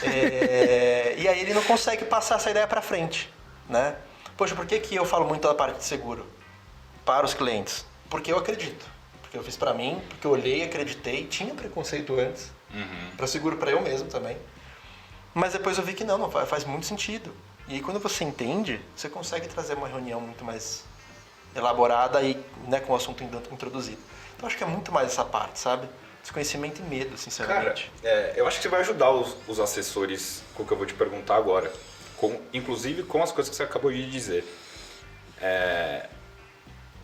E aí ele não consegue passar essa ideia para frente, né? Poxa, por que eu falo muito da parte de seguro para os clientes? Porque eu acredito. Porque eu fiz para mim, porque eu olhei, acreditei, tinha preconceito antes. Para seguro para eu mesmo também. Mas depois eu vi que não faz muito sentido. E aí quando você entende, você consegue trazer uma reunião muito mais elaborada e, né, com o assunto introduzido. Então acho que é muito mais essa parte, sabe? Desconhecimento e medo, Cara, sinceramente. eu acho que você vai ajudar os assessores com o que eu vou te perguntar agora. Inclusive com as coisas que você acabou de dizer.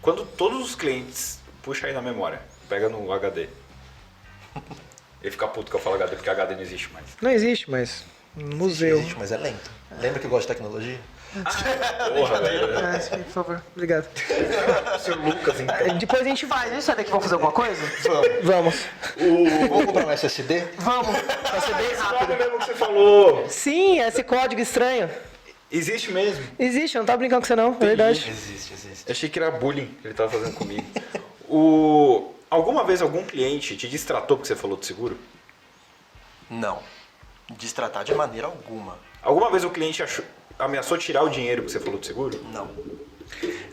Quando todos os clientes... Puxa aí na memória, pega no HD. Ele fica puto que eu falo HD porque HD não existe mais. Não existe, mas Museu. Existe, mas é lento. Lembra que eu gosto de tecnologia? Porra, velho. Sim, por favor, obrigado. Seu Lucas, então. Depois a gente vai, a gente sai daqui, vamos fazer alguma coisa? Vamos. Vamos. Vamos comprar um SSD? Vamos, vai ser bem Sabe rápido. mesmo que você falou. Sim, esse código estranho. Existe mesmo. Existe, eu não tava brincando com você não, é verdade. Existe. Eu achei que era bullying que ele tava fazendo comigo. Alguma vez algum cliente te distratou porque você falou de seguro? Não. Destratar de maneira alguma. Alguma vez o cliente ameaçou tirar o dinheiro porque você falou de seguro? Não.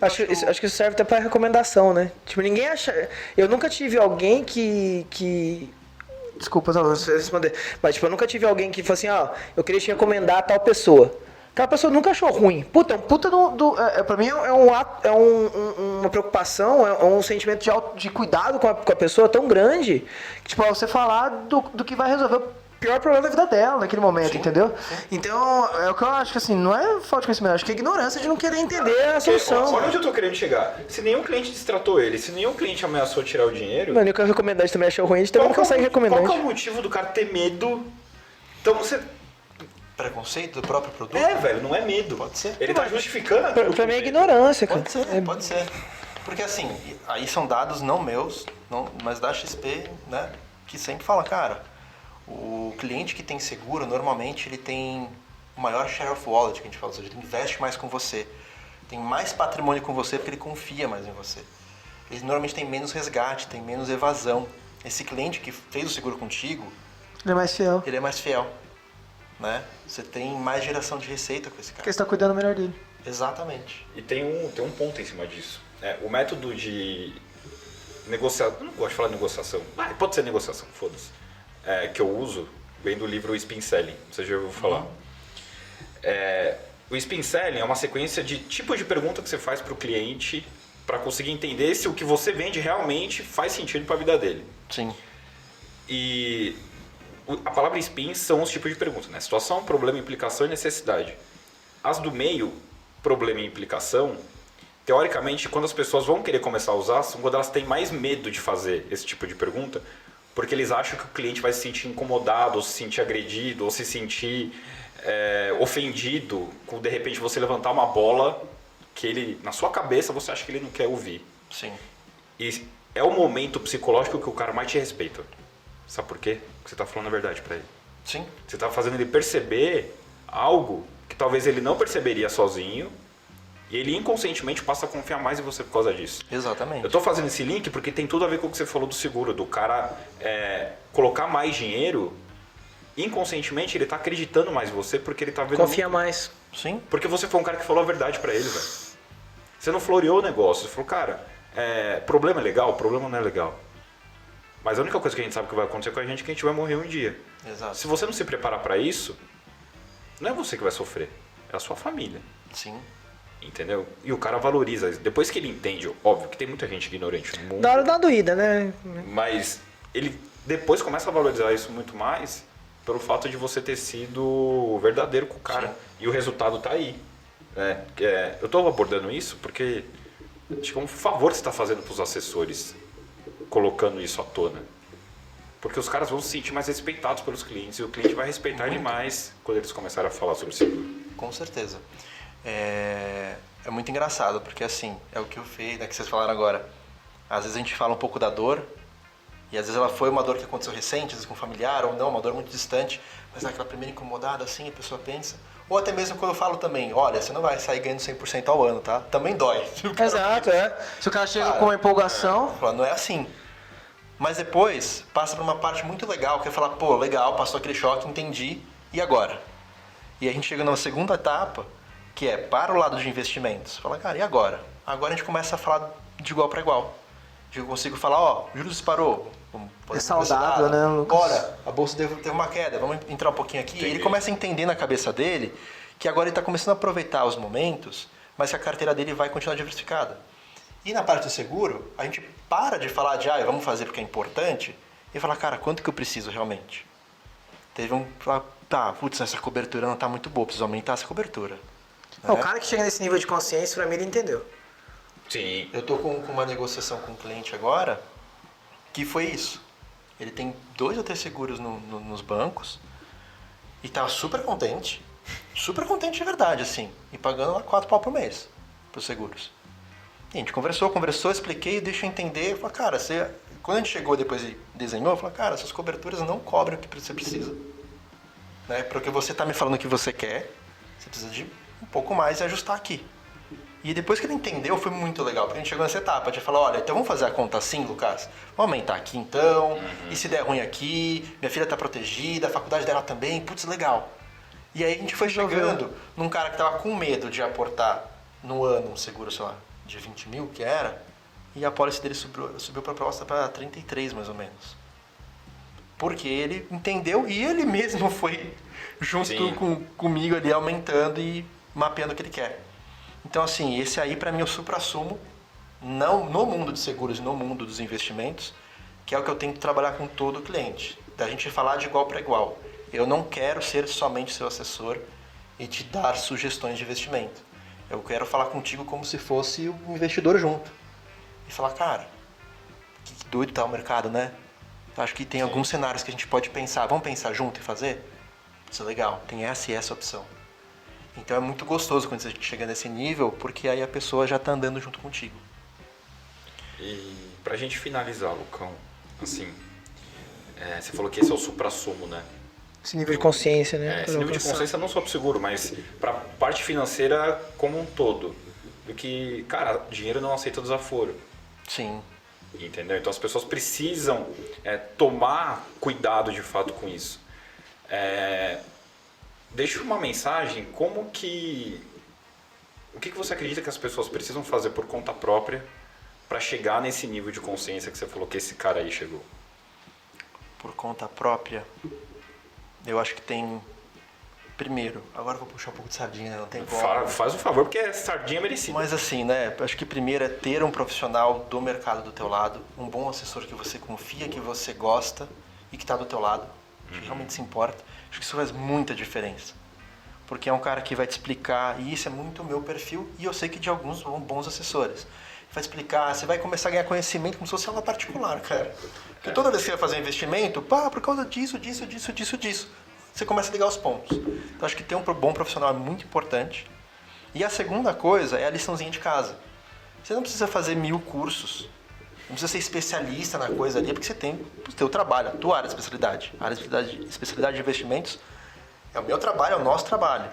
Acho que isso serve até pra recomendação, né? Tipo, ninguém acha... Eu nunca tive alguém que... Desculpa, não vou responder. Mas, tipo, eu nunca tive alguém que falou assim, eu queria te recomendar a tal pessoa. Aquela pessoa nunca achou ruim. Puta, é um puta pra mim é um ato, uma preocupação, é um sentimento de cuidado com a pessoa tão grande que, tipo, você falar do que vai resolver o pior problema da vida dela naquele momento, entendeu? Então, é o que eu acho que, assim, não é falta de conhecimento, acho que é ignorância de não querer entender a solução. Olha onde eu tô querendo chegar. Se nenhum cliente distratou ele, se nenhum cliente ameaçou tirar o dinheiro... Mano, eu quero recomendar, também achou ruim, a gente também não consegue recomendar. Qual que é o motivo do cara ter medo? Então você... Preconceito do próprio produto? velho, não é medo. Pode ser. Ele tá justificando. Pra mim é ignorância, cara. Pode ser, pode ser. Porque assim, aí são dados não meus, mas da XP, né? Que sempre fala, cara, o cliente que tem seguro, normalmente ele tem o maior share of wallet, que a gente fala, ou seja, ele investe mais com você. Tem mais patrimônio com você porque ele confia mais em você. Ele normalmente tem menos resgate, tem menos evasão. Esse cliente que fez o seguro contigo, Ele é mais fiel. ele é mais fiel. Né? Você tem mais geração de receita com esse cara. Porque você tá cuidando melhor dele. Exatamente. E tem um ponto em cima disso. O método de negociação, eu não gosto de falar negociação, pode ser negociação, foda-se, que eu uso, vem do livro Spin Selling, você já ouviu falar. O Spin Selling é uma sequência de tipos de pergunta que você faz para o cliente para conseguir entender se o que você vende realmente faz sentido para a vida dele. Sim. E a palavra spin são os tipos de perguntas, né? Situação, problema, implicação e necessidade. As do meio, problema e implicação, teoricamente, quando as pessoas vão querer começar a usar, são quando elas têm mais medo de fazer esse tipo de pergunta, porque eles acham que o cliente vai se sentir incomodado, ou se sentir agredido, ou se sentir ofendido, com de repente você levantar uma bola que ele, na sua cabeça, você acha que ele não quer ouvir. Sim. E é o momento psicológico que o cara mais te respeita. Sabe por quê? Porque você está falando a verdade para ele. Sim. Você está fazendo ele perceber algo que talvez ele não perceberia sozinho e ele inconscientemente passa a confiar mais em você por causa disso. Exatamente. Eu estou fazendo esse link porque tem tudo a ver com o que você falou do seguro, do cara colocar mais dinheiro, inconscientemente ele está acreditando mais em você porque ele está vendo... Confia mais. Sim. Porque você foi um cara que falou a verdade para ele, velho. Você não floreou o negócio, você falou, cara, problema é legal, problema não é legal. Mas a única coisa que a gente sabe que vai acontecer com a gente é que a gente vai morrer um dia. Exato. Se você não se preparar para isso, não é você que vai sofrer, é a sua família. Sim. Entendeu? E o cara valoriza isso. Depois que ele entende, óbvio que tem muita gente ignorante no mundo, Da hora da doída, né? mas ele depois começa a valorizar isso muito mais pelo fato de você ter sido verdadeiro com o cara. Sim. E o resultado tá aí. Né? Eu estou abordando isso porque acho que é um favor que você está fazendo para os assessores colocando isso à tona. Porque os caras vão se sentir mais respeitados pelos clientes e o cliente vai respeitar demais quando eles começarem a falar sobre seguro. Com certeza. É muito engraçado, porque assim, é o que eu fiz, né, que vocês falaram agora. Às vezes a gente fala um pouco da dor, e às vezes ela foi uma dor que aconteceu recente, às vezes com um familiar, ou não, uma dor muito distante, mas naquela primeira incomodada, assim, a pessoa pensa. Ou até mesmo quando eu falo também, olha, você não vai sair ganhando 100% ao ano, tá? Também dói. Exato, Se o cara chega com uma empolgação... Não é assim. Mas depois passa por uma parte muito legal, que é falar, pô, legal, passou aquele choque, entendi, e agora? E a gente chega numa segunda etapa, que é para o lado de investimentos. Fala, cara, e agora? Agora a gente começa a falar de igual para igual. Eu consigo falar, ó, o juros disparou. É saudável, né, Lucas? Bora, a bolsa teve uma queda, vamos entrar um pouquinho aqui. E ele começa a entender na cabeça dele que agora ele está começando a aproveitar os momentos, mas que a carteira dele vai continuar diversificada. E na parte do seguro, a gente para de falar de, vamos fazer porque é importante, e fala, cara, quanto que eu preciso realmente? Teve um, putz, essa cobertura não está muito boa, preciso aumentar essa cobertura. O cara que chega nesse nível de consciência, pra mim, ele entendeu. Sim. Eu tô com uma negociação com um cliente agora, que foi isso. Ele tem 2 ou 3 seguros nos bancos, E tava super contente de verdade, assim, e pagando lá 4 pau por mês pros seguros. E a gente conversou, expliquei, deixa eu entender. Falei, cara, quando a gente chegou depois e desenhou, eu falei, cara, essas coberturas não cobrem o que você precisa. Né? Porque você tá me falando o que você quer, você precisa de um pouco mais e ajustar aqui. E depois que ele entendeu, foi muito legal, porque a gente chegou nessa etapa de falar, olha, então vamos fazer a conta assim, Lucas? Vamos aumentar aqui então, e se der ruim aqui, minha filha tá protegida, a faculdade dela também, putz, legal. E aí a gente foi chegando num cara que tava com medo de aportar no ano um seguro, sei lá, de 20 mil, que era, e a pólice dele subiu pra proposta para 33, mais ou menos. Porque ele entendeu e ele mesmo foi junto comigo ali, aumentando e mapeando o que ele quer. Então, assim, esse aí para mim é o suprassumo, não no mundo de seguros, no mundo dos investimentos, que é o que eu tenho que trabalhar com todo cliente. Da gente falar de igual para igual. Eu não quero ser somente seu assessor e te dar sugestões de investimento. Eu quero falar contigo como se fosse um investidor junto. E falar, cara, que doido tá o mercado, né? Eu acho que tem alguns cenários que a gente pode pensar. Vamos pensar junto e fazer? Isso é legal. Tem essa e essa opção. Então é muito gostoso quando a gente chega nesse nível, porque aí a pessoa já tá andando junto contigo. E pra gente finalizar, Lucão, assim, você falou que esse é o suprassumo, né? Esse nível de consciência, né? Esse nível de consciência não só pro seguro, mas pra parte financeira como um todo. Do que, cara, dinheiro não aceita desaforo. Sim. Entendeu? Então as pessoas precisam tomar cuidado de fato com isso. Deixa uma mensagem, o que você acredita que as pessoas precisam fazer por conta própria para chegar nesse nível de consciência que você falou que esse cara aí chegou? Por conta própria, eu acho que tem... Primeiro, agora eu vou puxar um pouco de sardinha, né? Não tem como. Faz um favor, porque sardinha é merecida. Mas assim, né? Acho que primeiro é ter um profissional do mercado do teu lado, um bom assessor que você confia, que você gosta e que está do teu lado, que realmente se importa. Acho que isso faz muita diferença. Porque é um cara que vai te explicar, e isso é muito o meu perfil, e eu sei que de alguns bons assessores. Vai explicar, você vai começar a ganhar conhecimento como se fosse aula particular, cara. Porque toda vez que você vai fazer um investimento, por causa disso, você começa a ligar os pontos. Então acho que ter um bom profissional é muito importante. E a segunda coisa é a liçãozinha de casa. Você não precisa fazer 1000 cursos, não precisa ser especialista na coisa ali, porque você tem o seu trabalho, a tua área de especialidade. A área de especialidade de investimentos é o meu trabalho, é o nosso trabalho.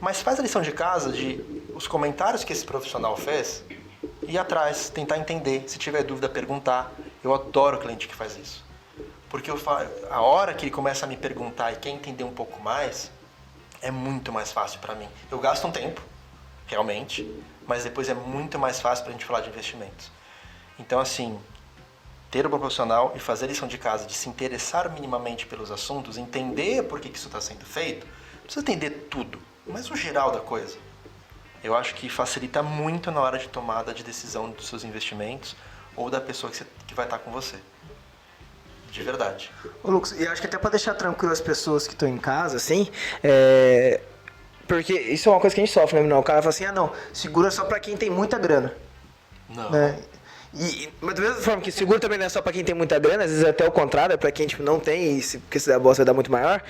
Mas faz a lição de casa de os comentários que esse profissional fez, ir atrás, tentar entender. Se tiver dúvida, perguntar. Eu adoro o cliente que faz isso. Porque a hora que ele começa a me perguntar e quer entender um pouco mais, é muito mais fácil para mim. Eu gasto um tempo, realmente, mas depois é muito mais fácil para a gente falar de investimentos. Então, assim, ter um bom profissional e fazer a lição de casa, de se interessar minimamente pelos assuntos, entender por que isso está sendo feito, não precisa entender tudo, mas o geral da coisa. Eu acho que facilita muito na hora de tomada de decisão dos seus investimentos ou da pessoa que vai estar com você. De verdade. Ô, Lucas, e acho que até para deixar tranquilo as pessoas que estão em casa, assim, porque isso é uma coisa que a gente sofre, né? Não, o cara fala assim, não, seguro é só para quem tem muita grana. Não. Né? Mas da mesma forma que seguro também não é só pra quem tem muita grana, às vezes é até o contrário, é pra quem tipo, não tem, porque se der bosta vai dar muito maior.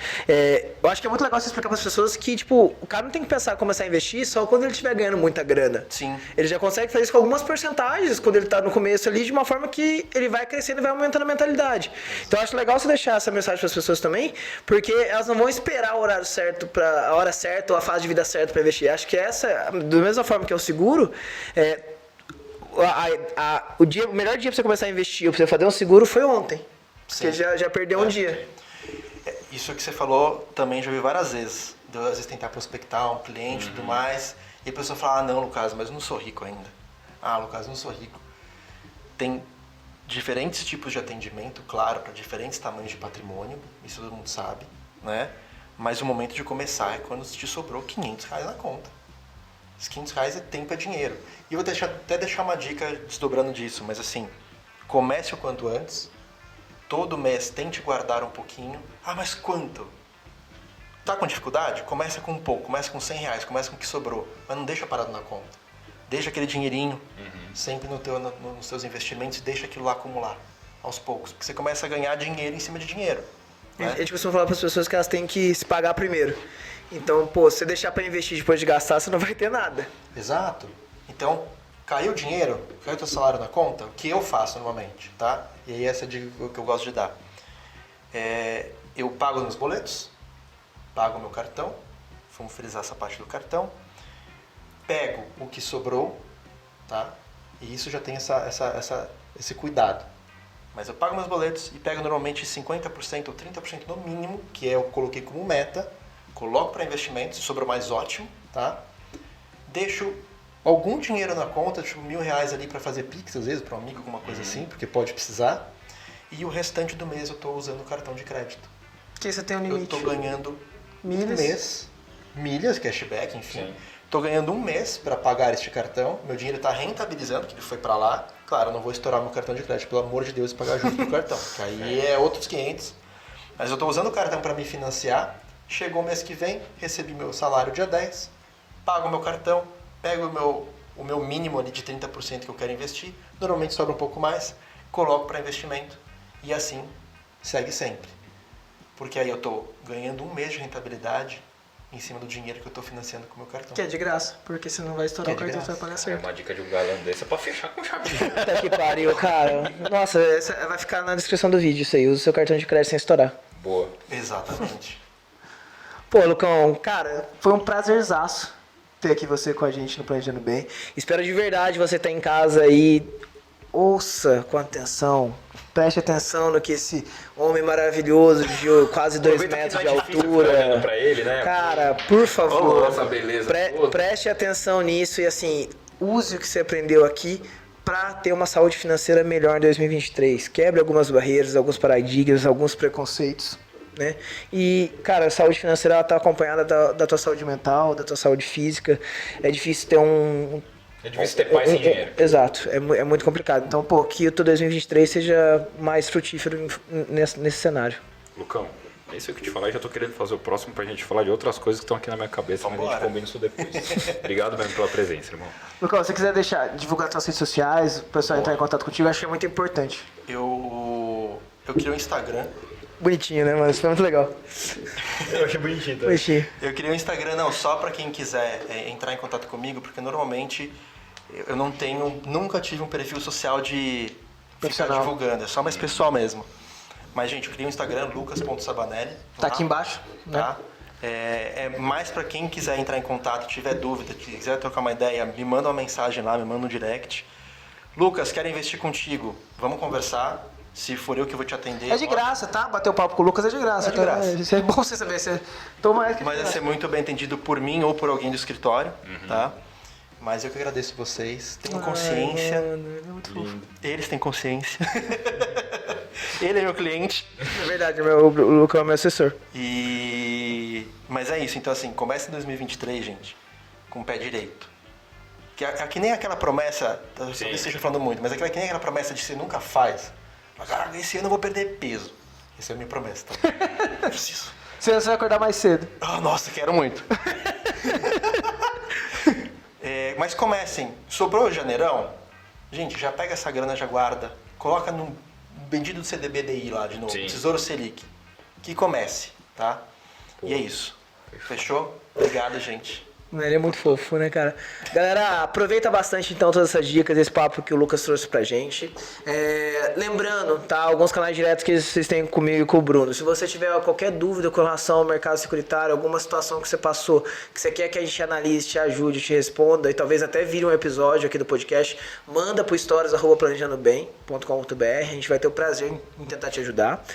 Eu acho que é muito legal você explicar para as pessoas que tipo, o cara não tem que pensar em começar a investir só quando ele estiver ganhando muita grana. Sim. Ele já consegue fazer isso com algumas porcentagens quando ele tá no começo ali, de uma forma que ele vai crescendo e vai aumentando a mentalidade. Então eu acho legal você deixar essa mensagem para as pessoas também, porque elas não vão esperar o horário certo, a hora certa ou a fase de vida certa para investir. Acho que essa, da mesma forma que é o seguro, o melhor dia para você começar a investir ou para você fazer um seguro foi ontem. Porque já perdeu um dia. Isso que você falou também já vi várias vezes. De, às vezes tentar prospectar um cliente e tudo mais. E a pessoa fala, não, Lucas, mas eu não sou rico ainda. Lucas, eu não sou rico. Tem diferentes tipos de atendimento, claro, para diferentes tamanhos de patrimônio. Isso todo mundo sabe, né? Mas o momento de começar é quando te sobrou R$500 na conta. Os R$500 é tempo, é dinheiro. E eu vou até deixar uma dica desdobrando disso, mas assim, comece o quanto antes, todo mês tente guardar um pouquinho. Mas quanto? Tá com dificuldade? Começa com um pouco, começa com R$100, começa com o que sobrou, mas não deixa parado na conta. Deixa aquele dinheirinho sempre nos seus investimentos, deixa aquilo lá acumular aos poucos, porque você começa a ganhar dinheiro em cima de dinheiro. né? A gente costuma falar para as pessoas que elas têm que se pagar primeiro. Então, pô, se você deixar para investir depois de gastar, você não vai ter nada. Exato. Então, caiu o dinheiro, caiu o teu salário na conta, o que eu faço normalmente, tá? E aí essa é a dica que eu gosto de dar. Eu pago meus boletos, pago meu cartão, vamos frisar essa parte do cartão, pego o que sobrou, tá? E isso já tem esse cuidado. Mas eu pago meus boletos e pego normalmente 50% ou 30% no mínimo, que eu coloquei como meta, coloco para investimento, se sobrou mais ótimo, tá? Deixo algum dinheiro na conta, tipo R$1.000 ali para fazer Pix, às vezes, para um amigo, alguma coisa assim, porque pode precisar. E o restante do mês eu estou usando o cartão de crédito. Que você tem um limite. Eu estou ganhando Milhas. um mês, milhas, cashback, enfim. Sim. Estou ganhando um mês para pagar este cartão. Meu dinheiro está rentabilizando, que ele foi para lá. Claro, eu não vou estourar meu cartão de crédito, pelo amor de Deus, e pagar junto com o cartão. Que aí é outros 500. Mas eu estou usando o cartão para me financiar. Chegou o mês que vem, recebi meu salário dia 10, pago o meu cartão, pego o meu mínimo ali de 30% que eu quero investir. Normalmente sobra um pouco mais, coloco para investimento e assim segue sempre. Porque aí eu estou ganhando um mês de rentabilidade em cima do dinheiro que eu estou financiando com o meu cartão. Que é de graça, porque você não vai estourar o Que é de cartão, você vai graça. pagar É certo. uma dica de um galã desse é pra fechar com chave. de ouro. Puta que pariu, cara. Nossa, vai ficar na descrição do vídeo isso aí. Usa o seu cartão de crédito sem estourar. Boa. Exatamente. Pô, Lucão, cara, foi um prazerzaço ter aqui você com a gente no Planejando Bem. Espero de verdade você estar em casa aí. Ouça com atenção. Preste atenção no que esse homem maravilhoso de quase 2 Aproveita que metros de não é difícil ficar olhando altura. pra ele, né? Cara, por favor. Nossa, beleza. toda. Preste atenção nisso e assim, use o que você aprendeu aqui para ter uma saúde financeira melhor em 2023. Quebre algumas barreiras, alguns paradigmas, alguns preconceitos, né? E, cara, a saúde financeira ela tá acompanhada da tua saúde mental, da tua saúde física. É difícil ter É difícil ter paz sem dinheiro. Exato, é muito complicado. Então, pô, que o teu 2023 seja mais frutífero nesse cenário. Lucão, é isso que eu te falar. Já tô querendo fazer o próximo pra gente falar de outras coisas que estão aqui na minha cabeça, mas a Vambora. gente combina isso depois. Obrigado mesmo pela presença, irmão. Lucão, se você quiser divulgar suas redes sociais, o pessoal entrar em contato contigo, eu acho que é muito importante. Eu criei um Instagram. Bonitinho, né, mano? Isso foi muito legal. Eu achei bonitinho também. Bonitinho. Eu criei um Instagram, não, só para quem quiser entrar em contato comigo, porque normalmente eu nunca tive um perfil social de ficar Profissional. divulgando, é só mais pessoal mesmo. Mas, gente, eu criei um Instagram, lucas.sabanelli. Tá aqui embaixo, né? Tá? É mais para quem quiser entrar em contato, tiver dúvida, quiser trocar uma ideia, me manda uma mensagem lá, me manda um direct. Lucas, quero investir contigo, vamos conversar. Se for eu que vou te atender. É de graça, tá? Bater o papo com o Lucas é de graça. É de graça. Isso é bom você saber. Você toma mais que Mas vai ser muito bem entendido por mim ou por alguém do escritório, tá? Mas eu que agradeço vocês. Tenham consciência. Mano, é muito fofo. Eles têm consciência. Ele é meu cliente. É verdade, o Lucas é meu assessor. Mas é isso. Então, assim, comece em 2023, gente, com o pé direito. Que nem aquela promessa, talvez Sim. esteja falando muito, mas que nem aquela promessa de você nunca faz. Mas, cara, esse ano eu vou perder peso. Essa é a minha promessa, tá? Eu preciso. Você vai acordar mais cedo. Ah, nossa, quero muito. Mas comecem. Sobrou janeirão? Gente, já pega essa grana, já guarda. Coloca no bendito do CDBDI lá de novo. Sim. Tesouro Selic. Que comece, tá? E é isso. Fechou? Obrigado, gente. Ele é muito fofo, né, cara? Galera, aproveita bastante então todas essas dicas, esse papo que o Lucas trouxe pra gente. Lembrando, tá? Alguns canais diretos que vocês têm comigo e com o Bruno. Se você tiver qualquer dúvida com relação ao mercado securitário, alguma situação que você passou, que você quer que a gente analise, te ajude, te responda e talvez até vire um episódio aqui do podcast, manda pro stories@planejandobem.com.br. A gente vai ter o prazer em tentar te ajudar.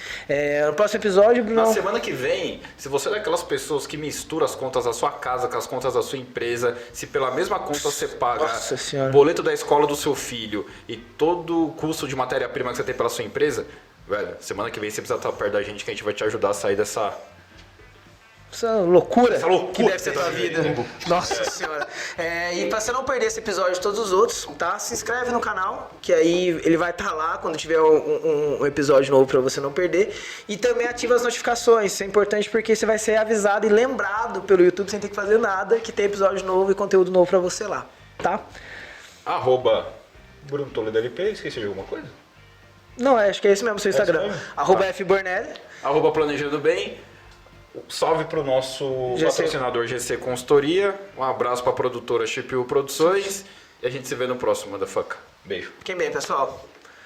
No próximo episódio, Bruno. Na semana que vem, se você é daquelas pessoas que mistura as contas da sua casa com as contas da sua empresa, se pela mesma conta você paga Nossa Senhora. o boleto da escola do seu filho e todo o custo de matéria-prima que você tem pela sua empresa, velho, semana que vem você precisa estar perto da gente que a gente vai te ajudar a sair dessa... Essa loucura, Essa loucura que deve ser que tua tá vida. vivendo. Nossa senhora. E pra você não perder esse episódio e todos os outros, tá? Se inscreve no canal, que aí ele vai estar lá quando tiver um episódio novo pra você não perder. E também ativa as notificações. Isso é importante porque você vai ser avisado e lembrado pelo YouTube sem ter que fazer nada que tem episódio novo e conteúdo novo pra você lá, tá? @Bruno Toledo LP, esqueci de alguma coisa? Não, acho que é esse mesmo o seu Instagram. mesmo? Arroba Tá. @fbornelli. @planejando bem. Salve pro nosso GC. patrocinador GC Consultoria. Um abraço pra produtora CPU Produções. E a gente se vê no próximo, motherfucker. Beijo. Fiquem bem, pessoal.